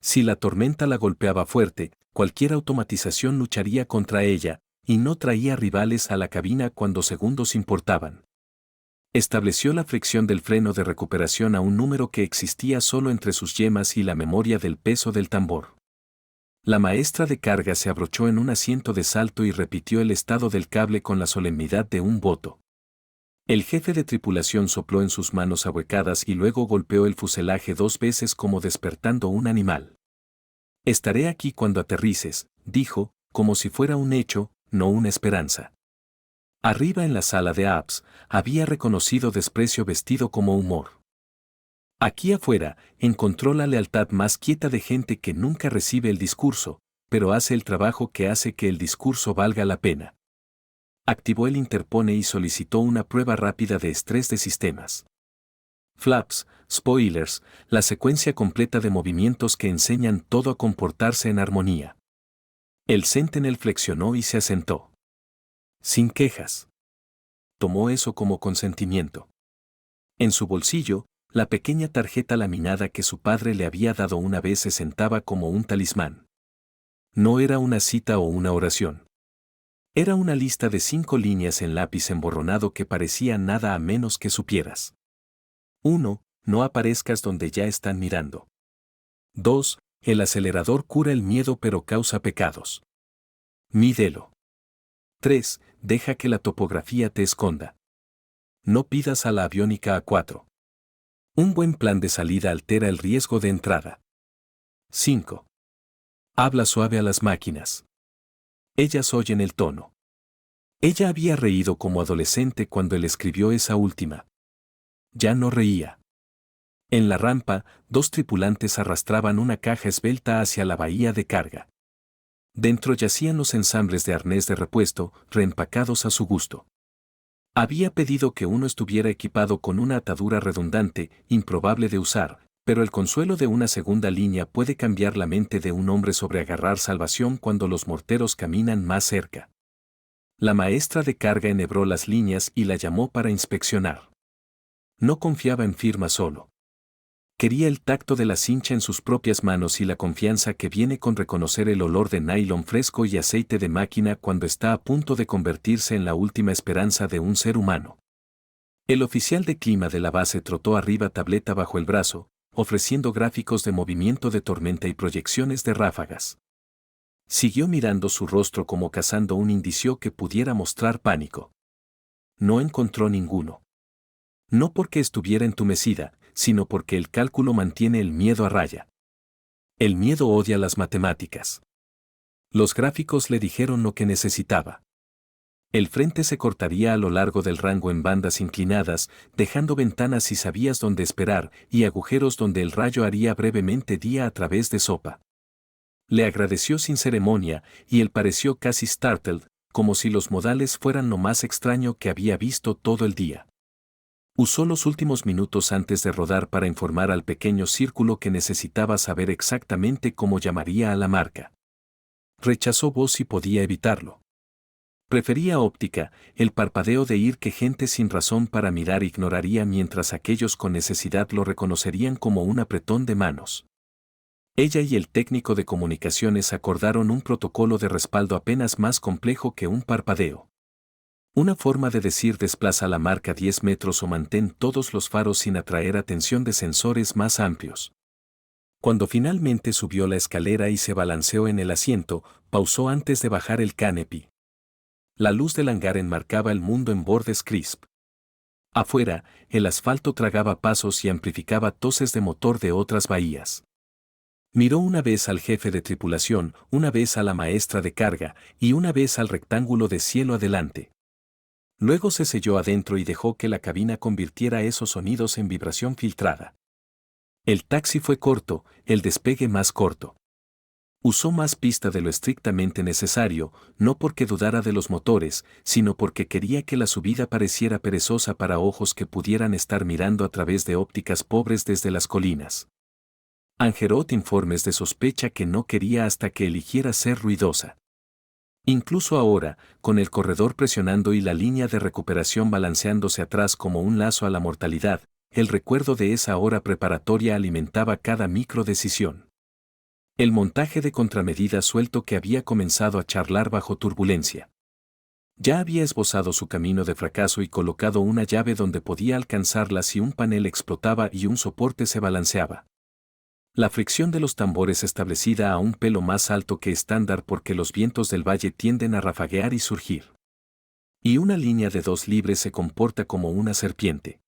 Si la tormenta la golpeaba fuerte, cualquier automatización lucharía contra ella, y no traía rivales a la cabina cuando segundos importaban. Estableció la fricción del freno de recuperación a un número que existía solo entre sus yemas y la memoria del peso del tambor. La maestra de carga se abrochó en un asiento de salto y repitió el estado del cable con la solemnidad de un voto. El jefe de tripulación sopló en sus manos ahuecadas y luego golpeó el fuselaje 2 veces como despertando un animal. «Estaré aquí cuando aterrices», dijo, como si fuera un hecho, no una esperanza. Arriba en la sala de apps, había reconocido desprecio vestido como humor. Aquí afuera, encontró la lealtad más quieta de gente que nunca recibe el discurso, pero hace el trabajo que hace que el discurso valga la pena. Activó el interpone y solicitó una prueba rápida de estrés de sistemas. Flaps, spoilers, la secuencia completa de movimientos que enseñan todo a comportarse en armonía. El Sentinel flexionó y se asentó. Sin quejas. Tomó eso como consentimiento. En su bolsillo, la pequeña tarjeta laminada que su padre le había dado una vez se sentaba como un talismán. No era una cita o una oración. Era una lista de 5 líneas en lápiz emborronado que parecía nada a menos que supieras. 1. No aparezcas donde ya están mirando. 2. El acelerador cura el miedo pero causa pecados. Mídelo. 3. Deja que la topografía te esconda. No pidas a la aviónica a 4. Un buen plan de salida altera el riesgo de entrada. 5. Habla suave a las máquinas. Ellas oyen el tono. Ella había reído como adolescente cuando él escribió esa última. Ya no reía. En la rampa, 2 tripulantes arrastraban una caja esbelta hacia la bahía de carga. Dentro yacían los ensambles de arnés de repuesto, reempacados a su gusto. Había pedido que uno estuviera equipado con una atadura redundante, improbable de usar, pero el consuelo de una segunda línea puede cambiar la mente de un hombre sobre agarrar salvación cuando los morteros caminan más cerca. La maestra de carga enhebró las líneas y la llamó para inspeccionar. No confiaba en firma solo. Quería el tacto de la cincha en sus propias manos y la confianza que viene con reconocer el olor de nylon fresco y aceite de máquina cuando está a punto de convertirse en la última esperanza de un ser humano. El oficial de clima de la base trotó arriba tableta bajo el brazo, ofreciendo gráficos de movimiento de tormenta y proyecciones de ráfagas. Siguió mirando su rostro como cazando un indicio que pudiera mostrar pánico. No encontró ninguno. No porque estuviera entumecida, sino porque el cálculo mantiene el miedo a raya. El miedo odia las matemáticas. Los gráficos le dijeron lo que necesitaba. El frente se cortaría a lo largo del rango en bandas inclinadas, dejando ventanas si sabías dónde esperar y agujeros donde el rayo haría brevemente día a través de sopa. Le agradeció sin ceremonia y él pareció casi startled, como si los modales fueran lo más extraño que había visto todo el día. Usó los últimos minutos antes de rodar para informar al pequeño círculo que necesitaba saber exactamente cómo llamaría a la marca. Rechazó voz si podía evitarlo. Prefería óptica, el parpadeo de ir que gente sin razón para mirar ignoraría mientras aquellos con necesidad lo reconocerían como un apretón de manos. Ella y el técnico de comunicaciones acordaron un protocolo de respaldo apenas más complejo que un parpadeo. Una forma de decir desplaza la marca 10 metros o mantén todos los faros sin atraer atención de sensores más amplios. Cuando finalmente subió la escalera y se balanceó en el asiento, pausó antes de bajar el canopy. La luz del hangar enmarcaba el mundo en bordes crisp. Afuera, el asfalto tragaba pasos y amplificaba toses de motor de otras bahías. Miró una vez al jefe de tripulación, una vez a la maestra de carga y una vez al rectángulo de cielo adelante. Luego se selló adentro y dejó que la cabina convirtiera esos sonidos en vibración filtrada. El taxi fue corto, el despegue más corto. Usó más pista de lo estrictamente necesario, no porque dudara de los motores, sino porque quería que la subida pareciera perezosa para ojos que pudieran estar mirando a través de ópticas pobres desde las colinas. Angerot informes de sospecha que no quería hasta que eligiera ser ruidosa. Incluso ahora, con el corredor presionando y la línea de recuperación balanceándose atrás como un lazo a la mortalidad, el recuerdo de esa hora preparatoria alimentaba cada microdecisión. El montaje de contramedida suelto que había comenzado a charlar bajo turbulencia. Ya había esbozado su camino de fracaso y colocado una llave donde podía alcanzarla si un panel explotaba y un soporte se balanceaba. La fricción de los tambores establecida a un pelo más alto que estándar porque los vientos del valle tienden a rafaguear y surgir. Y una línea de 2 libres se comporta como una serpiente.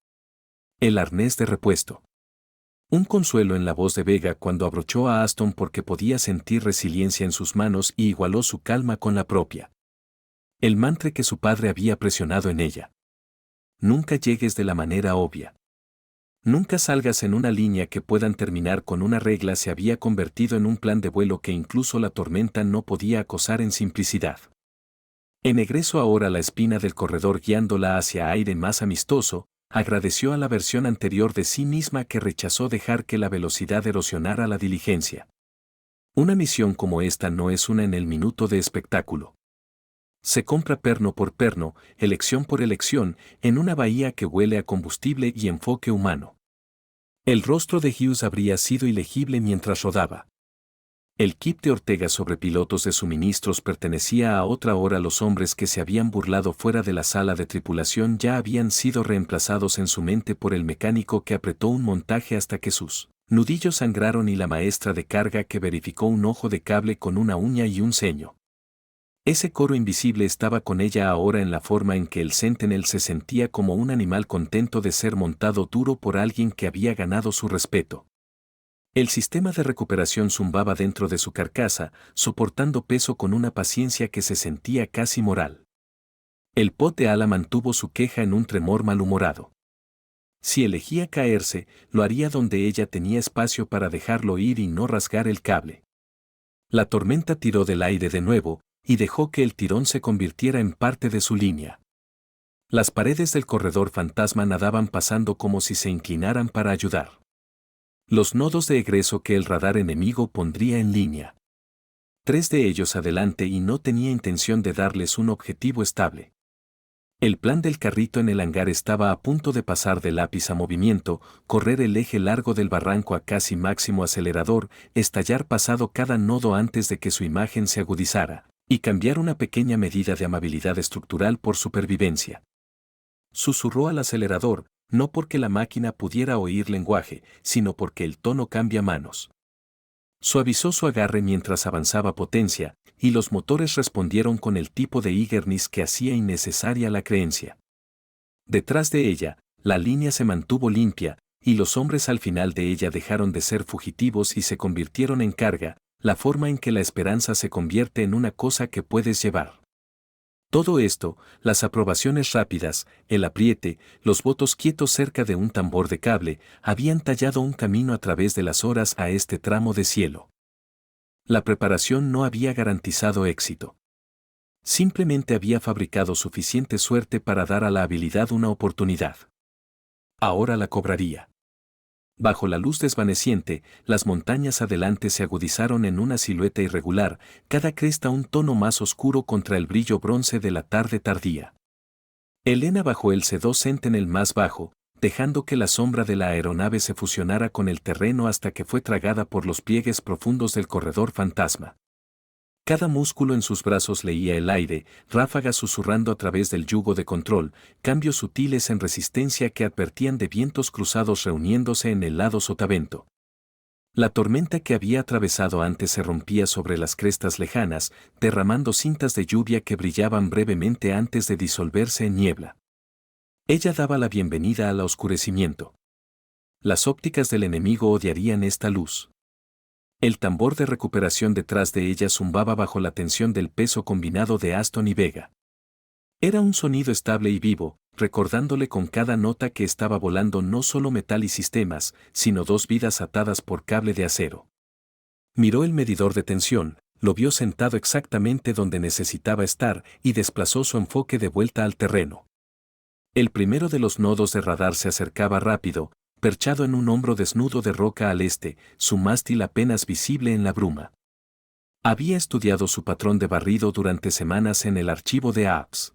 El arnés de repuesto. Un consuelo en la voz de Vega cuando abrochó a Aston porque podía sentir resiliencia en sus manos y igualó su calma con la propia. El mantra que su padre había presionado en ella. Nunca llegues de la manera obvia. Nunca salgas en una línea que puedan terminar con una regla se había convertido en un plan de vuelo que incluso la tormenta no podía acosar en simplicidad. Ennegreció ahora la espina del corredor guiándola hacia aire más amistoso, agradeció a la versión anterior de sí misma que rechazó dejar que la velocidad erosionara la diligencia. Una misión como esta no es una en el minuto de espectáculo. Se compra perno por perno, elección por elección, en una bahía que huele a combustible y enfoque humano. El rostro de Hughes habría sido ilegible mientras rodaba. El kit de Ortega sobre pilotos de suministros pertenecía a otra hora. Los hombres que se habían burlado fuera de la sala de tripulación ya habían sido reemplazados en su mente por el mecánico que apretó un montaje hasta que sus nudillos sangraron y la maestra de carga que verificó un ojo de cable con una uña y un ceño. Ese coro invisible estaba con ella ahora en la forma en que el Sentinel se sentía como un animal contento de ser montado duro por alguien que había ganado su respeto. El sistema de recuperación zumbaba dentro de su carcasa, soportando peso con una paciencia que se sentía casi moral. El pot de ala mantuvo su queja en un tremor malhumorado. Si elegía caerse, lo haría donde ella tenía espacio para dejarlo ir y no rasgar el cable. La tormenta tiró del aire de nuevo, y dejó que el tirón se convirtiera en parte de su línea. Las paredes del corredor fantasma nadaban pasando como si se inclinaran para ayudar. Los nodos de egreso que el radar enemigo pondría en línea. 3 de ellos adelante y no tenía intención de darles un objetivo estable. El plan del carrito en el hangar estaba a punto de pasar de lápiz a movimiento, correr el eje largo del barranco a casi máximo acelerador, estallar pasado cada nodo antes de que su imagen se agudizara, y cambiar una pequeña medida de amabilidad estructural por supervivencia. Susurró al acelerador, no porque la máquina pudiera oír lenguaje, sino porque el tono cambia manos. Suavizó su agarre mientras avanzaba potencia, y los motores respondieron con el tipo de eagerness que hacía innecesaria la creencia. Detrás de ella, la línea se mantuvo limpia, y los hombres al final de ella dejaron de ser fugitivos y se convirtieron en carga, la forma en que la esperanza se convierte en una cosa que puedes llevar. Todo esto, las aprobaciones rápidas, el apriete, los votos quietos cerca de un tambor de cable, habían tallado un camino a través de las horas a este tramo de cielo. La preparación no había garantizado éxito. Simplemente había fabricado suficiente suerte para dar a la habilidad una oportunidad. Ahora la cobraría. Bajo la luz desvaneciente, las montañas adelante se agudizaron en una silueta irregular, cada cresta un tono más oscuro contra el brillo bronce de la tarde tardía. Elena bajó el C2 Sentinel más bajo, dejando que la sombra de la aeronave se fusionara con el terreno hasta que fue tragada por los pliegues profundos del corredor fantasma. Cada músculo en sus brazos leía el aire, ráfagas susurrando a través del yugo de control, cambios sutiles en resistencia que advertían de vientos cruzados reuniéndose en el lado sotavento. La tormenta que había atravesado antes se rompía sobre las crestas lejanas, derramando cintas de lluvia que brillaban brevemente antes de disolverse en niebla. Ella daba la bienvenida al oscurecimiento. Las ópticas del enemigo odiarían esta luz. El tambor de recuperación detrás de ella zumbaba bajo la tensión del peso combinado de Aston y Vega. Era un sonido estable y vivo, recordándole con cada nota que estaba volando no solo metal y sistemas, sino 2 vidas atadas por cable de acero. Miró el medidor de tensión, lo vio sentado exactamente donde necesitaba estar y desplazó su enfoque de vuelta al terreno. El primero de los nodos de radar se acercaba rápido, perchado en un hombro desnudo de roca al este, su mástil apenas visible en la bruma. Había estudiado su patrón de barrido durante semanas en el archivo de apps.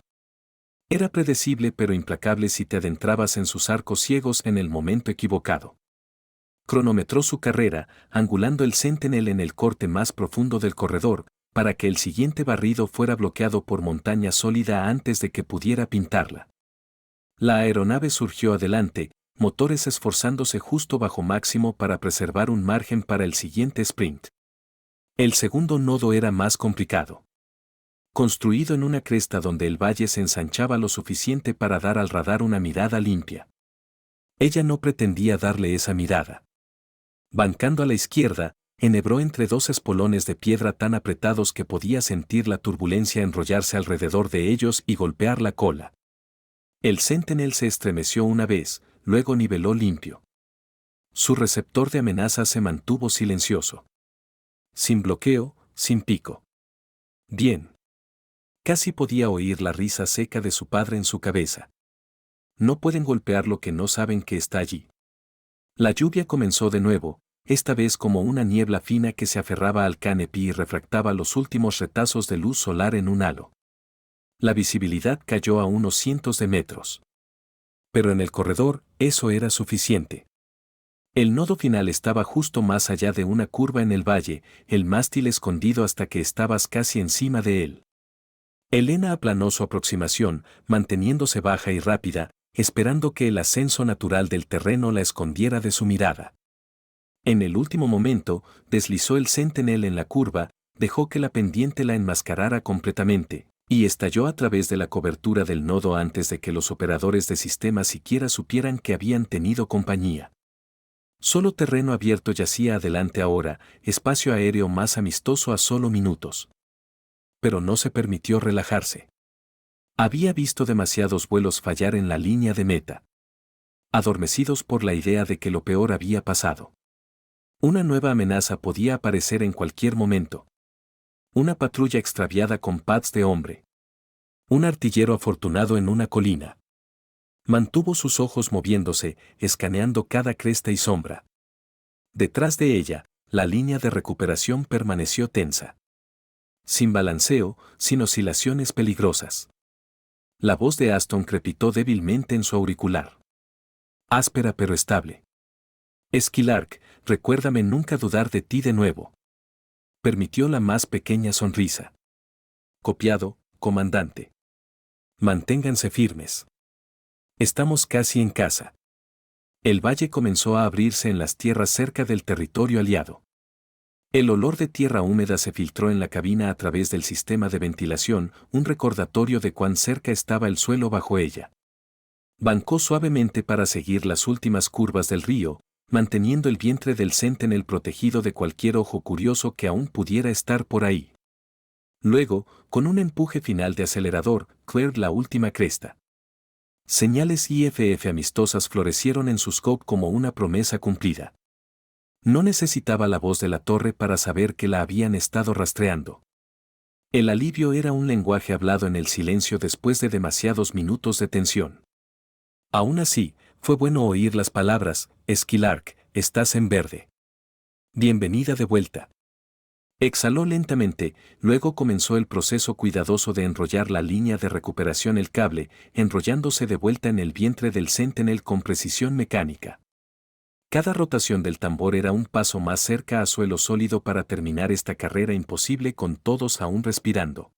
Era predecible pero implacable si te adentrabas en sus arcos ciegos en el momento equivocado. Cronometró su carrera, angulando el Sentinel en el corte más profundo del corredor, para que el siguiente barrido fuera bloqueado por montaña sólida antes de que pudiera pintarla. La aeronave surgió adelante, motores esforzándose justo bajo máximo para preservar un margen para el siguiente sprint. El segundo nodo era más complicado. Construido en una cresta donde el valle se ensanchaba lo suficiente para dar al radar una mirada limpia. Ella no pretendía darle esa mirada. Bancando a la izquierda, enhebró entre dos espolones de piedra tan apretados que podía sentir la turbulencia enrollarse alrededor de ellos y golpear la cola. El Sentinel se estremeció una vez, luego niveló limpio. Su receptor de amenaza se mantuvo silencioso. Sin bloqueo, sin pico. Bien. Casi podía oír la risa seca de su padre en su cabeza. No pueden golpear lo que no saben que está allí. La lluvia comenzó de nuevo, esta vez como una niebla fina que se aferraba al canopy y refractaba los últimos retazos de luz solar en un halo. La visibilidad cayó a unos cientos de metros. Pero en el corredor, eso era suficiente. El nodo final estaba justo más allá de una curva en el valle, el mástil escondido hasta que estabas casi encima de él. Elena aplanó su aproximación, manteniéndose baja y rápida, esperando que el ascenso natural del terreno la escondiera de su mirada. En el último momento, deslizó el Sentinel en la curva, dejó que la pendiente la enmascarara completamente, y estalló a través de la cobertura del nodo antes de que los operadores de sistema siquiera supieran que habían tenido compañía. Solo terreno abierto yacía adelante ahora, espacio aéreo más amistoso a solo minutos. Pero no se permitió relajarse. Había visto demasiados vuelos fallar en la línea de meta. Adormecidos por la idea de que lo peor había pasado. Una nueva amenaza podía aparecer en cualquier momento. Una patrulla extraviada con pads de hombre. Un artillero afortunado en una colina. Mantuvo sus ojos moviéndose, escaneando cada cresta y sombra. Detrás de ella, la línea de recuperación permaneció tensa. Sin balanceo, sin oscilaciones peligrosas. La voz de Aston crepitó débilmente en su auricular. Áspera pero estable. Skylark, recuérdame nunca dudar de ti de nuevo. Permitió la más pequeña sonrisa. Copiado, comandante. Manténganse firmes. Estamos casi en casa. El valle comenzó a abrirse en las tierras cerca del territorio aliado. El olor de tierra húmeda se filtró en la cabina a través del sistema de ventilación, un recordatorio de cuán cerca estaba el suelo bajo ella. Bancó suavemente para seguir las últimas curvas del río, manteniendo el vientre del Sentinel protegido de cualquier ojo curioso que aún pudiera estar por ahí. Luego, con un empuje final de acelerador, cleared la última cresta. Señales IFF amistosas florecieron en su scope como una promesa cumplida. No necesitaba la voz de la torre para saber que la habían estado rastreando. El alivio era un lenguaje hablado en el silencio después de demasiados minutos de tensión. Aún así, fue bueno oír las palabras, Skylark, estás en verde. Bienvenida de vuelta. Exhaló lentamente, luego comenzó el proceso cuidadoso de enrollar la línea de recuperación el cable, enrollándose de vuelta en el vientre del Sentinel con precisión mecánica. Cada rotación del tambor era un paso más cerca a suelo sólido para terminar esta carrera imposible con todos aún respirando.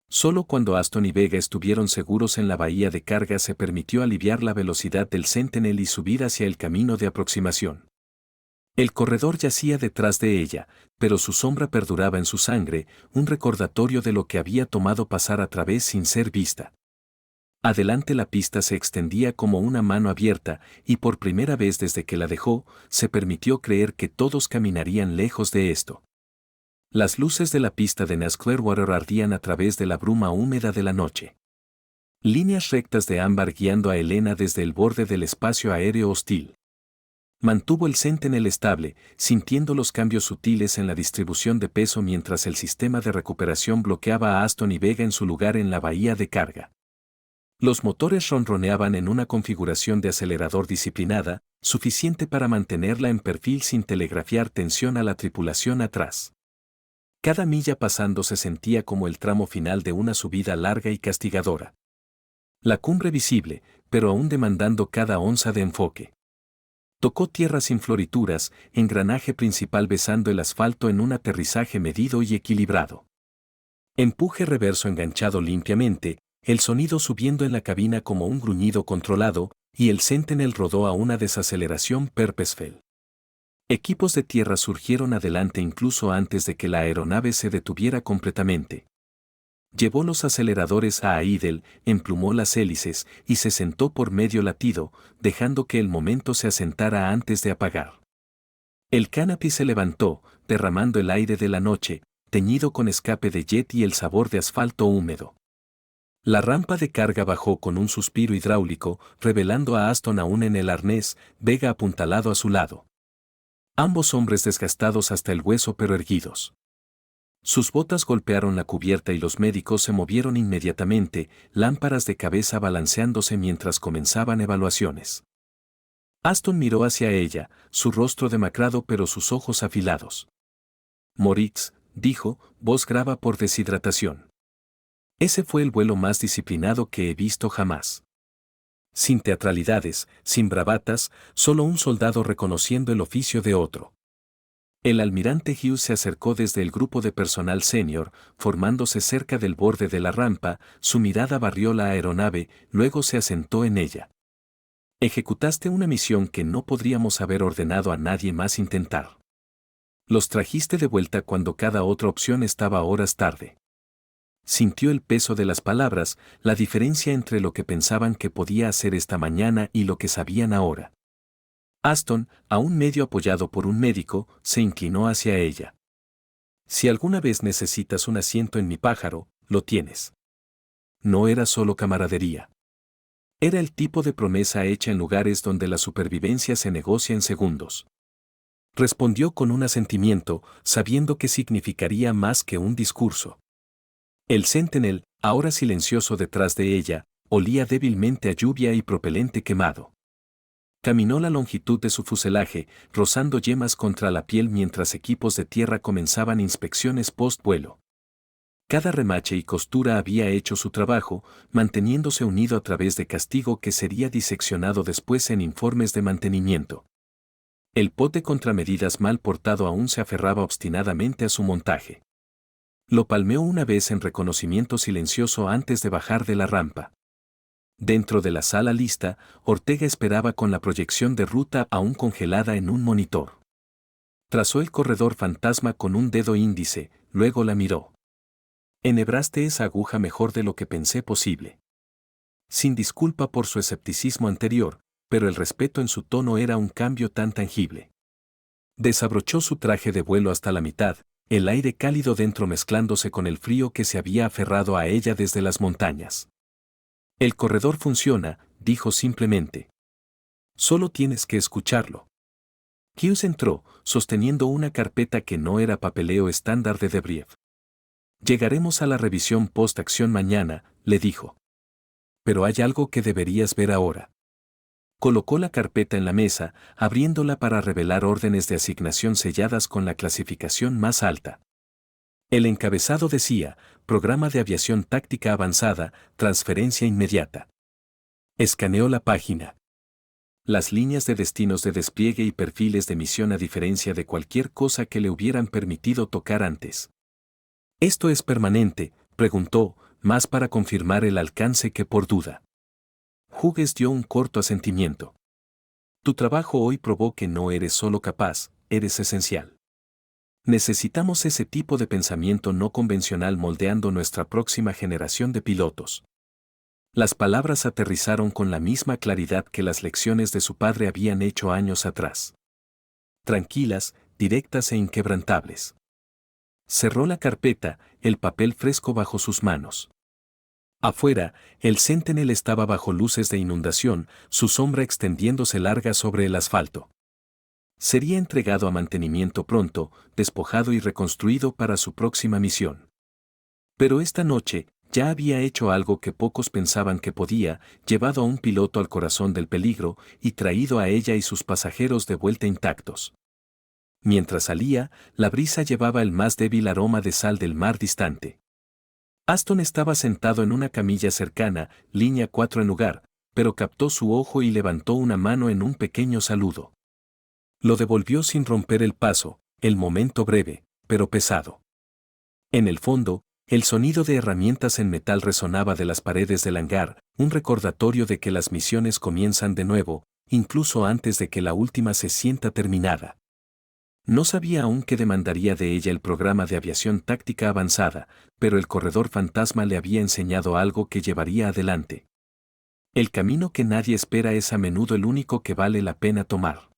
Solo cuando Aston y Vega estuvieron seguros en la bahía de carga se permitió aliviar la velocidad del Sentinel y subir hacia el camino de aproximación. El corredor yacía detrás de ella, pero su sombra perduraba en su sangre, un recordatorio de lo que había tomado pasar a través sin ser vista. Adelante la pista se extendía como una mano abierta, y por primera vez desde que la dejó, se permitió creer que todos caminarían lejos de esto. Las luces de la pista de Naz Clearwater ardían a través de la bruma húmeda de la noche. Líneas rectas de ámbar guiando a Elena desde el borde del espacio aéreo hostil. Mantuvo el Sentinel estable, sintiendo los cambios sutiles en la distribución de peso mientras el sistema de recuperación bloqueaba a Aston y Vega en su lugar en la bahía de carga. Los motores ronroneaban en una configuración de acelerador disciplinada, suficiente para mantenerla en perfil sin telegrafiar tensión a la tripulación atrás. Cada milla pasando se sentía como el tramo final de una subida larga y castigadora. La cumbre visible, pero aún demandando cada onza de enfoque. Tocó tierra sin florituras, engranaje principal besando el asfalto en un aterrizaje medido y equilibrado. Empuje reverso enganchado limpiamente, el sonido subiendo en la cabina como un gruñido controlado, y el Sentinel rodó a una desaceleración Perpesfeld. Equipos de tierra surgieron adelante incluso antes de que la aeronave se detuviera completamente. Llevó los aceleradores a idle, emplumó las hélices y se sentó por medio latido, dejando que el momento se asentara antes de apagar. El canopy se levantó, derramando el aire de la noche, teñido con escape de jet y el sabor de asfalto húmedo. La rampa de carga bajó con un suspiro hidráulico, revelando a Aston aún en el arnés, Vega apuntalado a su lado. Ambos hombres desgastados hasta el hueso pero erguidos. Sus botas golpearon la cubierta y los médicos se movieron inmediatamente, lámparas de cabeza balanceándose mientras comenzaban evaluaciones. Aston miró hacia ella, su rostro demacrado pero sus ojos afilados. Moritz, dijo, voz grave por deshidratación. Ese fue el vuelo más disciplinado que he visto jamás. Sin teatralidades, sin bravatas, solo un soldado reconociendo el oficio de otro. El almirante Hughes se acercó desde el grupo de personal senior, formándose cerca del borde de la rampa, su mirada barrió la aeronave, luego se asentó en ella. Ejecutaste una misión que no podríamos haber ordenado a nadie más intentar. Los trajiste de vuelta cuando cada otra opción estaba horas tarde. Sintió el peso de las palabras, la diferencia entre lo que pensaban que podía hacer esta mañana y lo que sabían ahora. Aston, aún medio apoyado por un médico, se inclinó hacia ella. Si alguna vez necesitas un asiento en mi pájaro, lo tienes. No era solo camaradería. Era el tipo de promesa hecha en lugares donde la supervivencia se negocia en segundos. Respondió con un asentimiento, sabiendo que significaría más que un discurso. El Sentinel, ahora silencioso detrás de ella, olía débilmente a lluvia y propelente quemado. Caminó la longitud de su fuselaje, rozando yemas contra la piel mientras equipos de tierra comenzaban inspecciones post-vuelo. Cada remache y costura había hecho su trabajo, manteniéndose unido a través de castigo que sería diseccionado después en informes de mantenimiento. El pote contramedidas mal portado aún se aferraba obstinadamente a su montaje. Lo palmeó una vez en reconocimiento silencioso antes de bajar de la rampa. Dentro de la sala lista, Ortega esperaba con la proyección de ruta aún congelada en un monitor. Trazó el corredor fantasma con un dedo índice, luego la miró. Enhebraste esa aguja mejor de lo que pensé posible. Sin disculpa por su escepticismo anterior, pero el respeto en su tono era un cambio tan tangible. Desabrochó su traje de vuelo hasta la mitad, el aire cálido dentro mezclándose con el frío que se había aferrado a ella desde las montañas. El corredor funciona, dijo simplemente. Solo tienes que escucharlo. Hughes entró, sosteniendo una carpeta que no era papeleo estándar de debrief. Llegaremos a la revisión post-acción mañana, le dijo. Pero hay algo que deberías ver ahora. Colocó la carpeta en la mesa, abriéndola para revelar órdenes de asignación selladas con la clasificación más alta. El encabezado decía, Programa de Aviación Táctica Avanzada, transferencia inmediata. Escaneó la página. Las líneas de destinos de despliegue y perfiles de misión a diferencia de cualquier cosa que le hubieran permitido tocar antes. ¿Esto es permanente?, preguntó, más para confirmar el alcance que por duda. Hughes dio un corto asentimiento. Tu trabajo hoy probó que no eres solo capaz, eres esencial. Necesitamos ese tipo de pensamiento no convencional moldeando nuestra próxima generación de pilotos. Las palabras aterrizaron con la misma claridad que las lecciones de su padre habían hecho años atrás. Tranquilas, directas e inquebrantables. Cerró la carpeta, el papel fresco bajo sus manos. Afuera, el Sentinel estaba bajo luces de inundación, su sombra extendiéndose larga sobre el asfalto. Sería entregado a mantenimiento pronto, despojado y reconstruido para su próxima misión. Pero esta noche, ya había hecho algo que pocos pensaban que podía, llevado a un piloto al corazón del peligro y traído a ella y sus pasajeros de vuelta intactos. Mientras salía, la brisa llevaba el más débil aroma de sal del mar distante. Aston estaba sentado en una camilla cercana, línea 4 en lugar, pero captó su ojo y levantó una mano en un pequeño saludo. Lo devolvió sin romper el paso, el momento breve, pero pesado. En el fondo, el sonido de herramientas en metal resonaba de las paredes del hangar, un recordatorio de que las misiones comienzan de nuevo, incluso antes de que la última se sienta terminada. No sabía aún qué demandaría de ella el programa de aviación táctica avanzada, pero el corredor fantasma le había enseñado algo que llevaría adelante. El camino que nadie espera es a menudo el único que vale la pena tomar.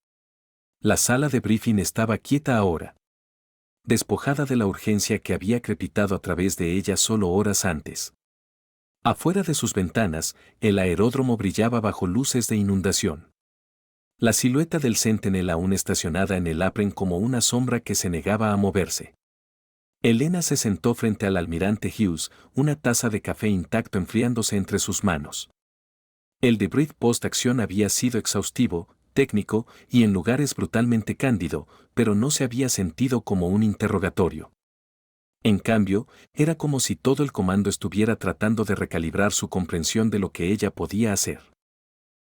La sala de briefing estaba quieta ahora, despojada de la urgencia que había crepitado a través de ella solo horas antes. Afuera de sus ventanas, el aeródromo brillaba bajo luces de inundación. La silueta del Sentinel aún estacionada en el apron como una sombra que se negaba a moverse. Elena se sentó frente al almirante Hughes, una taza de café intacto enfriándose entre sus manos. El debrief post-acción había sido exhaustivo, técnico y en lugares brutalmente cándido, pero no se había sentido como un interrogatorio. En cambio, era como si todo el comando estuviera tratando de recalibrar su comprensión de lo que ella podía hacer.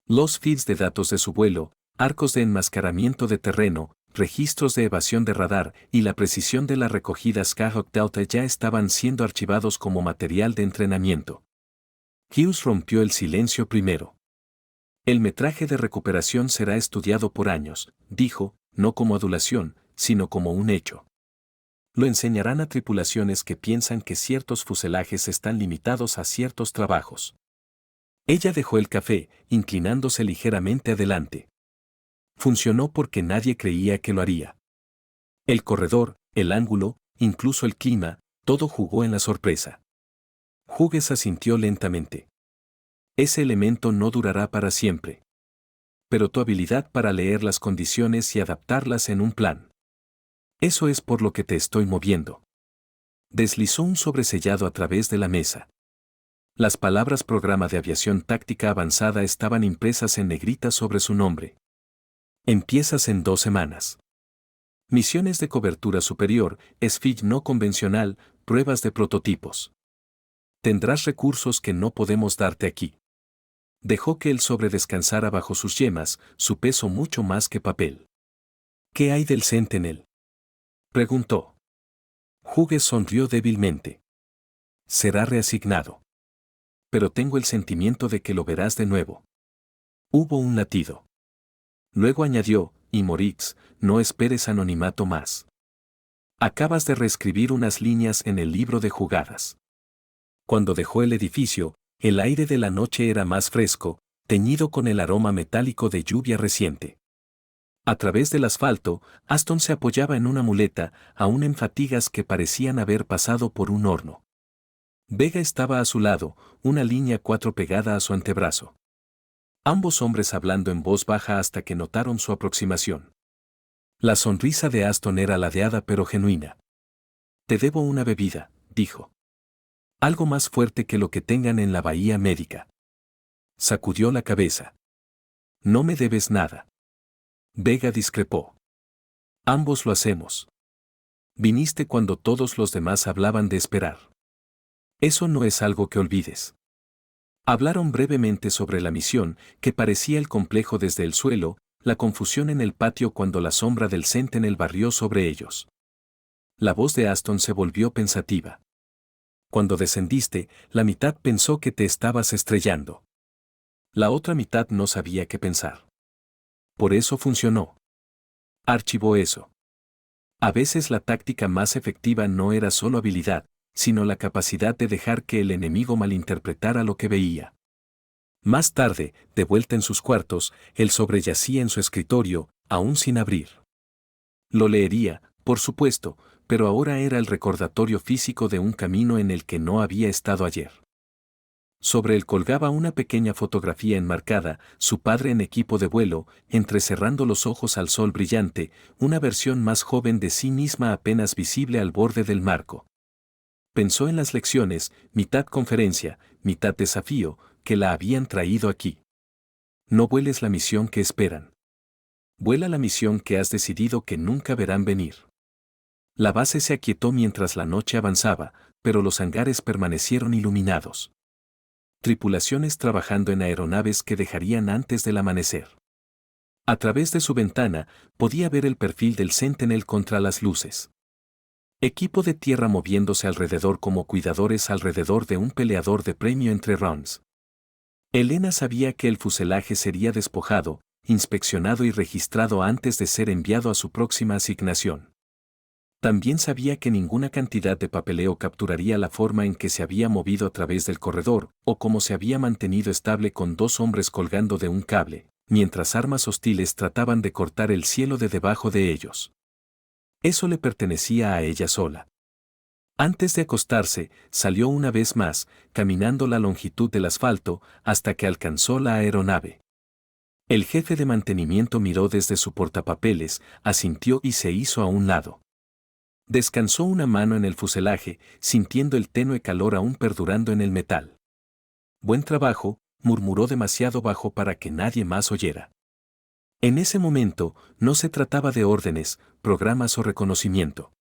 Los feeds de datos de su vuelo, arcos de enmascaramiento de terreno, registros de evasión de radar y la precisión de la recogida Skyhawk Delta ya estaban siendo archivados como material de entrenamiento. Hughes rompió el silencio primero. El metraje de recuperación será estudiado por años, dijo, no como adulación, sino como un hecho. Lo enseñarán a tripulaciones que piensan que ciertos fuselajes están limitados a ciertos trabajos. Ella dejó el café, inclinándose ligeramente adelante. Funcionó porque nadie creía que lo haría. El corredor, el ángulo, incluso el clima, todo jugó en la sorpresa. Hughes asintió lentamente. Ese elemento no durará para siempre. Pero tu habilidad para leer las condiciones y adaptarlas en un plan. Eso es por lo que te estoy moviendo. Deslizó un sobresellado a través de la mesa. Las palabras Programa de Aviación Táctica Avanzada estaban impresas en negrita sobre su nombre. Empiezas en 2 semanas. Misiones de cobertura superior, SFIG no convencional, pruebas de prototipos. Tendrás recursos que no podemos darte aquí. Dejó que el sobre descansara bajo sus yemas, su peso mucho más que papel. ¿Qué hay del Sentinel?, preguntó. Hughes sonrió débilmente. Será reasignado. Pero tengo el sentimiento de que lo verás de nuevo. Hubo un latido. Luego añadió, y Moritz, no esperes anonimato más. Acabas de reescribir unas líneas en el libro de jugadas. Cuando dejó el edificio, el aire de la noche era más fresco, teñido con el aroma metálico de lluvia reciente. A través del asfalto, Aston se apoyaba en una muleta, aún en fatigas que parecían haber pasado por un horno. Vega estaba a su lado, una línea 4 pegada a su antebrazo. Ambos hombres hablando en voz baja hasta que notaron su aproximación. La sonrisa de Aston era ladeada pero genuina. Te debo una bebida, dijo. Algo más fuerte que lo que tengan en la bahía médica. Sacudió la cabeza. No me debes nada. Vega discrepó. Ambos lo hacemos. Viniste cuando todos los demás hablaban de esperar. Eso no es algo que olvides. Hablaron brevemente sobre la misión, que parecía el complejo desde el suelo, la confusión en el patio cuando la sombra del Sentinel barrió sobre ellos. La voz de Aston se volvió pensativa. Cuando descendiste, la mitad pensó que te estabas estrellando. La otra mitad no sabía qué pensar. Por eso funcionó. Archivó eso. A veces la táctica más efectiva no era solo habilidad, sino la capacidad de dejar que el enemigo malinterpretara lo que veía. Más tarde, de vuelta en sus cuartos, él sobreyacía en su escritorio, aún sin abrir. Lo leería, por supuesto, pero ahora era el recordatorio físico de un camino en el que no había estado ayer. Sobre él colgaba una pequeña fotografía enmarcada, su padre en equipo de vuelo, entrecerrando los ojos al sol brillante, una versión más joven de sí misma apenas visible al borde del marco. Pensó en las lecciones, mitad conferencia, mitad desafío, que la habían traído aquí. No vueles la misión que esperan. Vuela la misión que has decidido que nunca verán venir. La base se aquietó mientras la noche avanzaba, pero los hangares permanecieron iluminados. Tripulaciones trabajando en aeronaves que dejarían antes del amanecer. A través de su ventana, podía ver el perfil del Sentinel contra las luces. Equipo de tierra moviéndose alrededor como cuidadores alrededor de un peleador de premio entre rounds. Elena sabía que el fuselaje sería despojado, inspeccionado y registrado antes de ser enviado a su próxima asignación. También sabía que ninguna cantidad de papeleo capturaría la forma en que se había movido a través del corredor, o cómo se había mantenido estable con dos hombres colgando de un cable, mientras armas hostiles trataban de cortar el cielo de debajo de ellos. Eso le pertenecía a ella sola. Antes de acostarse, salió una vez más, caminando la longitud del asfalto, hasta que alcanzó la aeronave. El jefe de mantenimiento miró desde su portapapeles, asintió y se hizo a un lado. Descansó una mano en el fuselaje, sintiendo el tenue calor aún perdurando en el metal. Buen trabajo, murmuró demasiado bajo para que nadie más oyera. En ese momento, no se trataba de órdenes, programas o reconocimiento.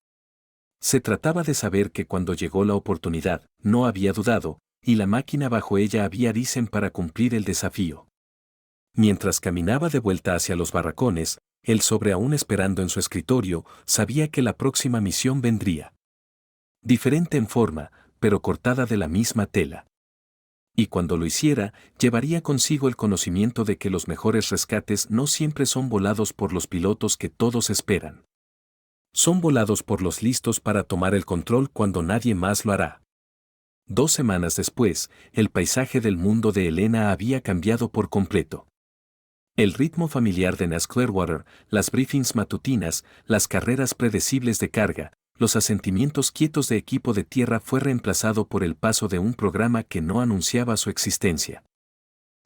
Se trataba de saber que cuando llegó la oportunidad, no había dudado, y la máquina bajo ella había risen para cumplir el desafío. Mientras caminaba de vuelta hacia los barracones, él sobre aún esperando en su escritorio, sabía que la próxima misión vendría. Diferente en forma, pero cortada de la misma tela. Y cuando lo hiciera, llevaría consigo el conocimiento de que los mejores rescates no siempre son volados por los pilotos que todos esperan. Son volados por los listos para tomar el control cuando nadie más lo hará. 2 semanas después, el paisaje del mundo de Elena había cambiado por completo. El ritmo familiar de Nash Clearwater, las briefings matutinas, las carreras predecibles de carga, los asentimientos quietos de equipo de tierra fue reemplazado por el paso de un programa que no anunciaba su existencia.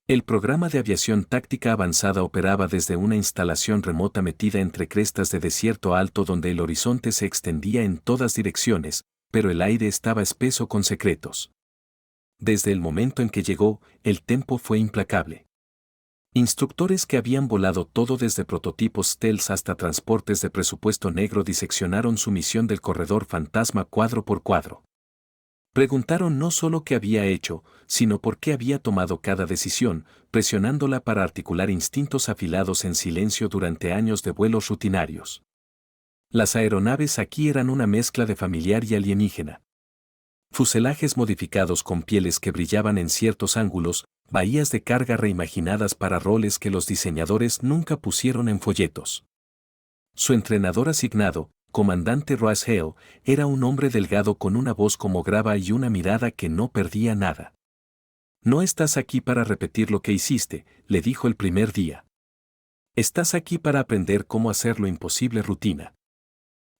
El programa de aviación táctica avanzada operaba desde una instalación remota metida entre crestas de desierto alto donde el horizonte se extendía en todas direcciones, pero el aire estaba espeso con secretos. Desde el momento en que llegó, el tempo fue implacable. Instructores que habían volado todo desde prototipos stealth hasta transportes de presupuesto negro diseccionaron su misión del corredor fantasma cuadro por cuadro. Preguntaron no solo qué había hecho, sino por qué había tomado cada decisión, presionándola para articular instintos afilados en silencio durante años de vuelos rutinarios. Las aeronaves aquí eran una mezcla de familiar y alienígena. Fuselajes modificados con pieles que brillaban en ciertos ángulos, bahías de carga reimaginadas para roles que los diseñadores nunca pusieron en folletos. Su entrenador asignado, comandante Royce Hale, era un hombre delgado con una voz como grava y una mirada que no perdía nada. No estás aquí para repetir lo que hiciste, le dijo el primer día. Estás aquí para aprender cómo hacer lo imposible rutina.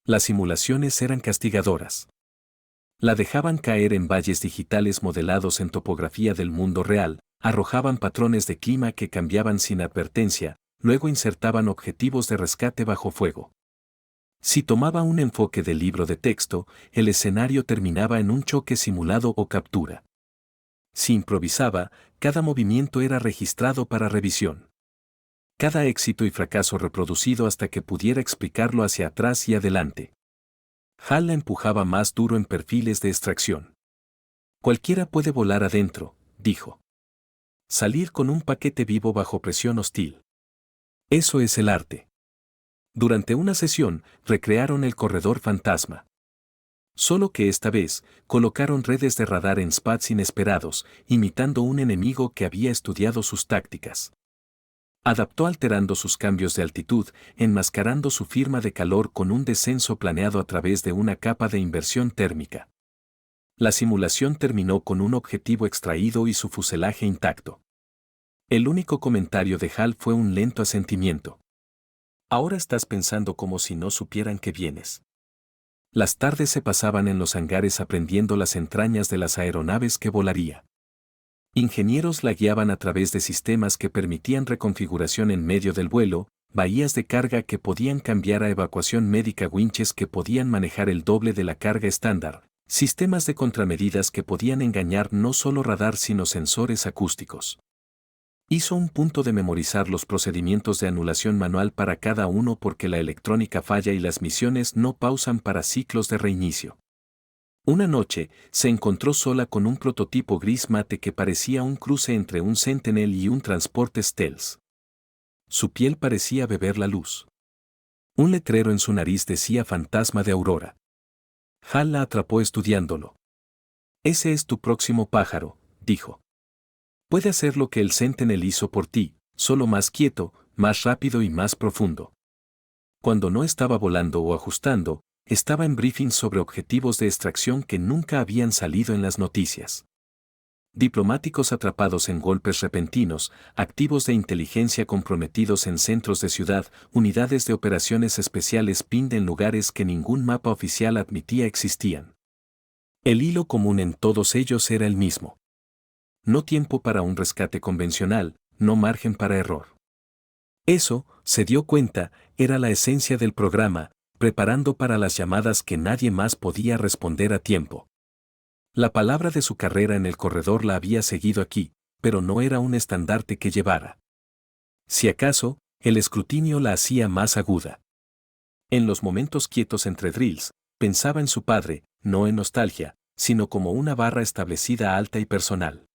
Las simulaciones eran castigadoras. La dejaban caer en valles digitales modelados en topografía del mundo real, arrojaban patrones de clima que cambiaban sin advertencia, luego insertaban objetivos de rescate bajo fuego. Si tomaba un enfoque del libro de texto, el escenario terminaba en un choque simulado o captura. Si improvisaba, cada movimiento era registrado para revisión. Cada éxito y fracaso reproducido hasta que pudiera explicarlo hacia atrás y adelante. Hal la empujaba más duro en perfiles de extracción. Cualquiera puede volar adentro, dijo. Salir con un paquete vivo bajo presión hostil. Eso es el arte. Durante una sesión, recrearon el corredor fantasma. Solo que esta vez, colocaron redes de radar en spots inesperados, imitando un enemigo que había estudiado sus tácticas. Adaptó alterando sus cambios de altitud, enmascarando su firma de calor con un descenso planeado a través de una capa de inversión térmica. La simulación terminó con un objetivo extraído y su fuselaje intacto. El único comentario de Hal fue un lento asentimiento. Ahora estás pensando como si no supieran que vienes. Las tardes se pasaban en los hangares aprendiendo las entrañas de las aeronaves que volaría. Ingenieros la guiaban a través de sistemas que permitían reconfiguración en medio del vuelo, bahías de carga que podían cambiar a evacuación médica, winches que podían manejar el doble de la carga estándar, sistemas de contramedidas que podían engañar no solo radar sino sensores acústicos. Hizo un punto de memorizar los procedimientos de anulación manual para cada uno porque la electrónica falla y las misiones no pausan para ciclos de reinicio. Una noche, se encontró sola con un prototipo gris mate que parecía un cruce entre un Sentinel y un transporte stealth. Su piel parecía beber la luz. Un letrero en su nariz decía Fantasma de Aurora. Hal la atrapó estudiándolo. Ese es tu próximo pájaro, dijo. Puede hacer lo que el Sentinel hizo por ti, solo más quieto, más rápido y más profundo. Cuando no estaba volando o ajustando, estaba en briefings sobre objetivos de extracción que nunca habían salido en las noticias. Diplomáticos atrapados en golpes repentinos, activos de inteligencia comprometidos en centros de ciudad, unidades de operaciones especiales pinned en lugares que ningún mapa oficial admitía existían. El hilo común en todos ellos era el mismo. No tiempo para un rescate convencional, no margen para error. Eso, se dio cuenta, era la esencia del programa, preparando para las llamadas que nadie más podía responder a tiempo. La palabra de su carrera en el corredor la había seguido aquí, pero no era un estandarte que llevara. Si acaso, el escrutinio la hacía más aguda. En los momentos quietos entre drills, pensaba en su padre, no en nostalgia, sino como una barra establecida alta y personal.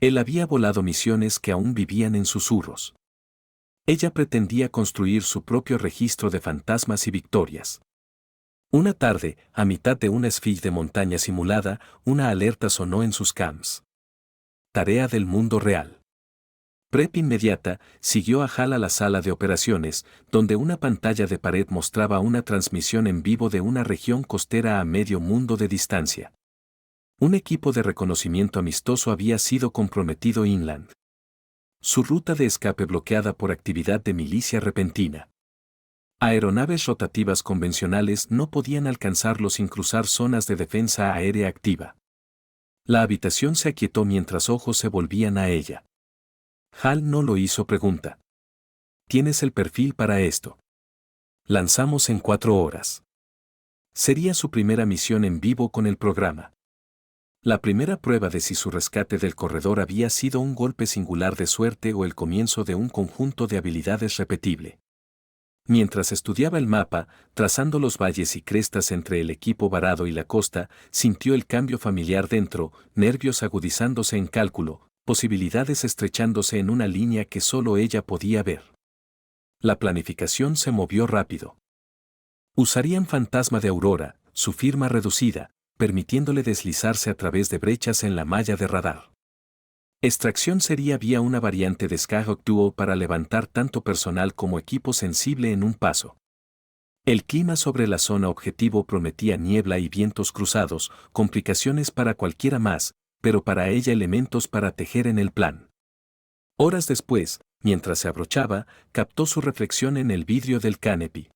Él había volado misiones que aún vivían en susurros. Ella pretendía construir su propio registro de fantasmas y victorias. Una tarde, a mitad de una esfinge de montaña simulada, una alerta sonó en sus cams. Tarea del mundo real. Prep inmediata, siguió a Hal a la sala de operaciones, donde una pantalla de pared mostraba una transmisión en vivo de una región costera a medio mundo de distancia. Un equipo de reconocimiento amistoso había sido comprometido inland. Su ruta de escape bloqueada por actividad de milicia repentina. Aeronaves rotativas convencionales no podían alcanzarlo sin cruzar zonas de defensa aérea activa. La habitación se aquietó mientras ojos se volvían a ella. Hal no lo hizo pregunta. ¿Tienes el perfil para esto? Lanzamos en 4 horas. Sería su primera misión en vivo con el programa. La primera prueba de si su rescate del corredor había sido un golpe singular de suerte o el comienzo de un conjunto de habilidades repetible. Mientras estudiaba el mapa, trazando los valles y crestas entre el equipo varado y la costa, sintió el cambio familiar dentro, nervios agudizándose en cálculo, posibilidades estrechándose en una línea que solo ella podía ver. La planificación se movió rápido. Usarían Fantasma de Aurora, su firma reducida, permitiéndole deslizarse a través de brechas en la malla de radar. Extracción sería vía una variante de Skyhawk Duo para levantar tanto personal como equipo sensible en un paso. El clima sobre la zona objetivo prometía niebla y vientos cruzados, complicaciones para cualquiera más, pero para ella elementos para tejer en el plan. Horas después, mientras se abrochaba, captó su reflexión en el vidrio del canopy.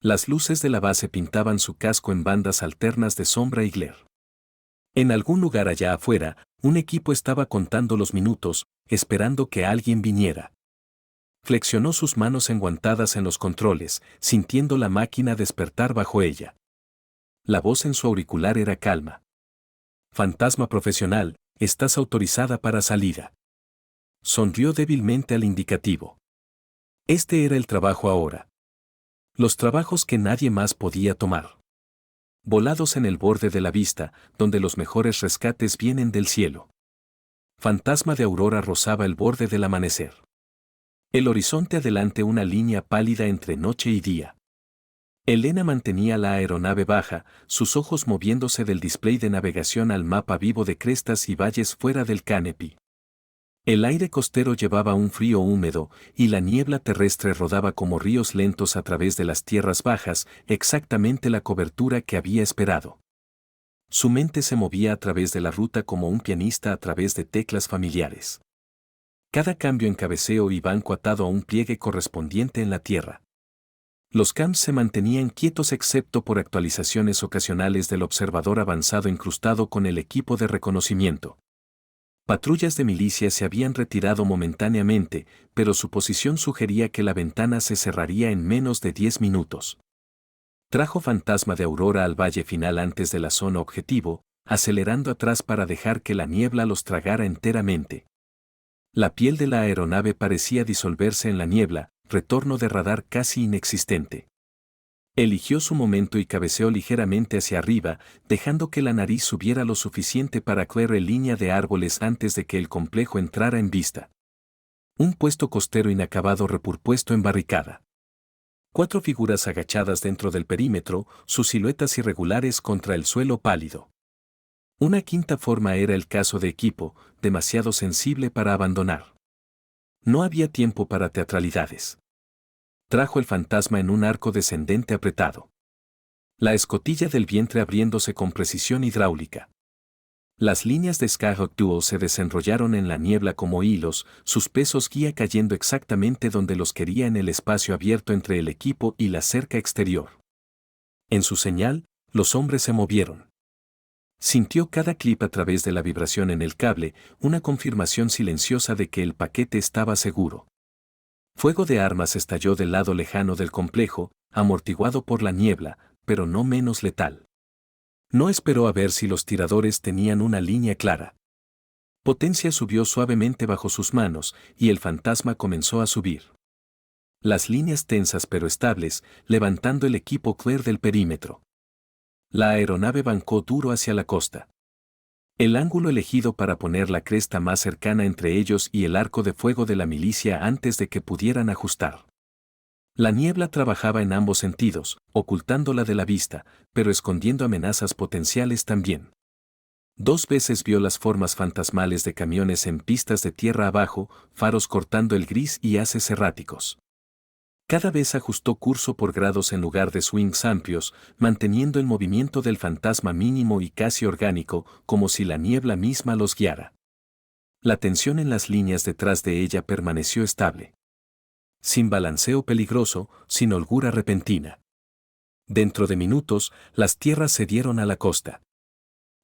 Las luces de la base pintaban su casco en bandas alternas de sombra y glare. En algún lugar allá afuera, un equipo estaba contando los minutos, esperando que alguien viniera. Flexionó sus manos enguantadas en los controles, sintiendo la máquina despertar bajo ella. La voz en su auricular era calma. Fantasma profesional, estás autorizada para salida. Sonrió débilmente al indicativo. Este era el trabajo ahora. Los trabajos que nadie más podía tomar. Volados en el borde de la vista, donde los mejores rescates vienen del cielo. Fantasma de Aurora rozaba el borde del amanecer. El horizonte adelante una línea pálida entre noche y día. Elena mantenía la aeronave baja, sus ojos moviéndose del display de navegación al mapa vivo de crestas y valles fuera del canopy. El aire costero llevaba un frío húmedo, y la niebla terrestre rodaba como ríos lentos a través de las tierras bajas, exactamente la cobertura que había esperado. Su mente se movía a través de la ruta como un pianista a través de teclas familiares. Cada cambio en cabeceo y banco atado a un pliegue correspondiente en la tierra. Los camps se mantenían quietos excepto por actualizaciones ocasionales del observador avanzado incrustado con el equipo de reconocimiento. Patrullas de milicia se habían retirado momentáneamente, pero su posición sugería que la ventana se cerraría en menos de 10 minutos. Trajo Fantasma de Aurora al valle final antes de la zona objetivo, acelerando atrás para dejar que la niebla los tragara enteramente. La piel de la aeronave parecía disolverse en la niebla, retorno de radar casi inexistente. Eligió su momento y cabeceó ligeramente hacia arriba, dejando que la nariz subiera lo suficiente para cubrir línea de árboles antes de que el complejo entrara en vista. Un puesto costero inacabado repurpuesto en barricada. 4 figuras agachadas dentro del perímetro, sus siluetas irregulares contra el suelo pálido. Una quinta forma era el caso de equipo, demasiado sensible para abandonar. No había tiempo para teatralidades. Trajo el fantasma en un arco descendente apretado. La escotilla del vientre abriéndose con precisión hidráulica. Las líneas de Skyhawk Duo se desenrollaron en la niebla como hilos, sus pesos guía cayendo exactamente donde los quería en el espacio abierto entre el equipo y la cerca exterior. En su señal, los hombres se movieron. Sintió cada clip a través de la vibración en el cable, una confirmación silenciosa de que el paquete estaba seguro. Fuego de armas estalló del lado lejano del complejo, amortiguado por la niebla, pero no menos letal. No esperó a ver si los tiradores tenían una línea clara. Potencia subió suavemente bajo sus manos, y el fantasma comenzó a subir. Las líneas tensas pero estables, levantando el equipo clear del perímetro. La aeronave bancó duro hacia la costa. El ángulo elegido para poner la cresta más cercana entre ellos y el arco de fuego de la milicia antes de que pudieran ajustar. La niebla trabajaba en ambos sentidos, ocultándola de la vista, pero escondiendo amenazas potenciales también. 2 veces vio las formas fantasmales de camiones en pistas de tierra abajo, faros cortando el gris y haces erráticos. Cada vez ajustó curso por grados en lugar de swings amplios, manteniendo el movimiento del fantasma mínimo y casi orgánico, como si la niebla misma los guiara. La tensión en las líneas detrás de ella permaneció estable. Sin balanceo peligroso, sin holgura repentina. Dentro de minutos, las tierras se dieron a la costa.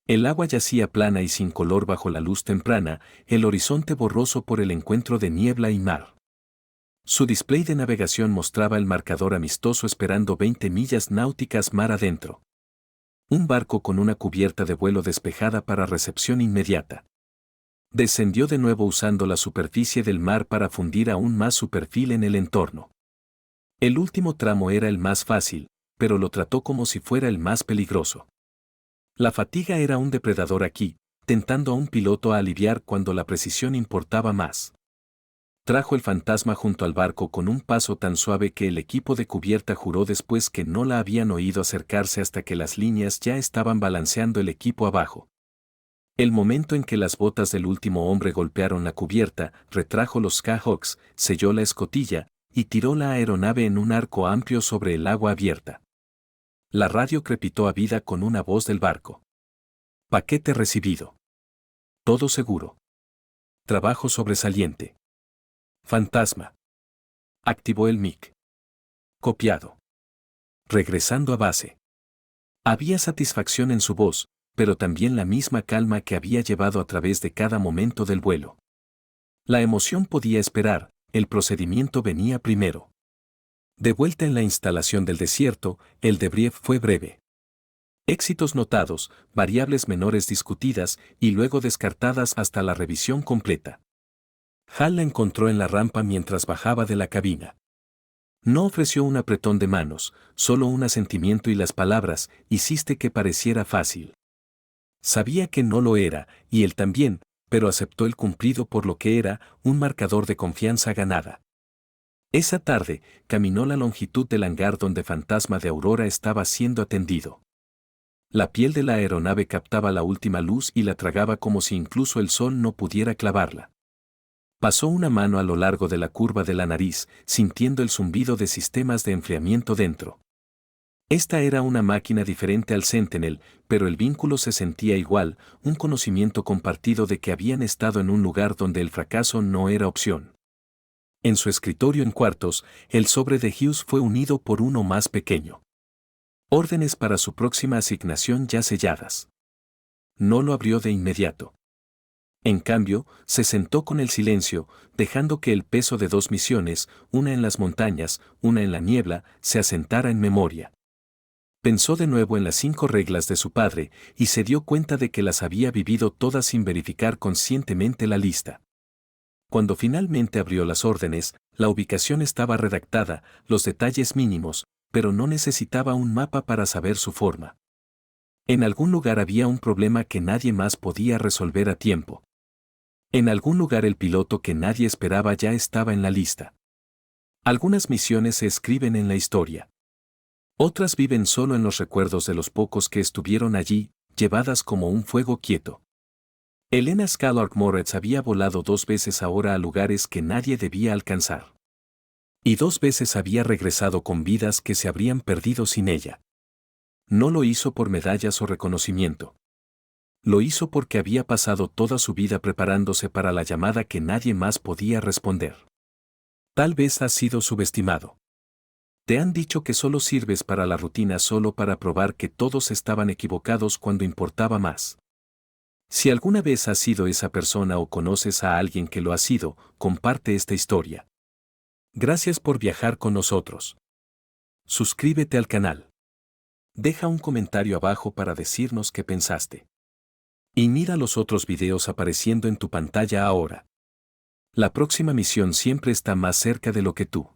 El agua yacía plana y sin color bajo la luz temprana, el horizonte borroso por el encuentro de niebla y mar. Su display de navegación mostraba el marcador amistoso esperando 20 millas náuticas mar adentro. Un barco con una cubierta de vuelo despejada para recepción inmediata. Descendió de nuevo usando la superficie del mar para fundir aún más su perfil en el entorno. El último tramo era el más fácil, pero lo trató como si fuera el más peligroso. La fatiga era un depredador aquí, tentando a un piloto a aliviar cuando la precisión importaba más. Trajo el fantasma junto al barco con un paso tan suave que el equipo de cubierta juró después que no la habían oído acercarse hasta que las líneas ya estaban balanceando el equipo abajo. El momento en que las botas del último hombre golpearon la cubierta, retrajo los Skyhawks, selló la escotilla, y tiró la aeronave en un arco amplio sobre el agua abierta. La radio crepitó a vida con una voz del barco. Paquete recibido. Todo seguro. Trabajo sobresaliente. Fantasma. Activó el mic. Copiado. Regresando a base. Había satisfacción en su voz, pero también la misma calma que había llevado a través de cada momento del vuelo. La emoción podía esperar, el procedimiento venía primero. De vuelta en la instalación del desierto, el debrief fue breve. Éxitos notados, variables menores discutidas y luego descartadas hasta la revisión completa. Hal la encontró en la rampa mientras bajaba de la cabina. No ofreció un apretón de manos, solo un asentimiento y las palabras, hiciste que pareciera fácil. Sabía que no lo era, y él también, pero aceptó el cumplido por lo que era, un marcador de confianza ganada. Esa tarde, caminó la longitud del hangar donde Fantasma de Aurora estaba siendo atendido. La piel de la aeronave captaba la última luz y la tragaba como si incluso el sol no pudiera clavarla. Pasó una mano a lo largo de la curva de la nariz, sintiendo el zumbido de sistemas de enfriamiento dentro. Esta era una máquina diferente al Sentinel, pero el vínculo se sentía igual, un conocimiento compartido de que habían estado en un lugar donde el fracaso no era opción. En su escritorio en cuartos, el sobre de Hughes fue unido por uno más pequeño. Órdenes para su próxima asignación ya selladas. No lo abrió de inmediato. En cambio, se sentó con el silencio, dejando que el peso de 2 misiones, una en las montañas, una en la niebla, se asentara en memoria. Pensó de nuevo en las 5 reglas de su padre, y se dio cuenta de que las había vivido todas sin verificar conscientemente la lista. Cuando finalmente abrió las órdenes, la ubicación estaba redactada, los detalles mínimos, pero no necesitaba un mapa para saber su forma. En algún lugar había un problema que nadie más podía resolver a tiempo. En algún lugar el piloto que nadie esperaba ya estaba en la lista. Algunas misiones se escriben en la historia. Otras viven solo en los recuerdos de los pocos que estuvieron allí, llevadas como un fuego quieto. Elena Skylark Moritz había volado 2 veces ahora a lugares que nadie debía alcanzar. Y 2 veces había regresado con vidas que se habrían perdido sin ella. No lo hizo por medallas o reconocimiento. Lo hizo porque había pasado toda su vida preparándose para la llamada que nadie más podía responder. Tal vez has sido subestimado. Te han dicho que solo sirves para la rutina solo para probar que todos estaban equivocados cuando importaba más. Si alguna vez has sido esa persona o conoces a alguien que lo ha sido, comparte esta historia. Gracias por viajar con nosotros. Suscríbete al canal. Deja un comentario abajo para decirnos qué pensaste. Y mira los otros videos apareciendo en tu pantalla ahora. La próxima misión siempre está más cerca de lo que tú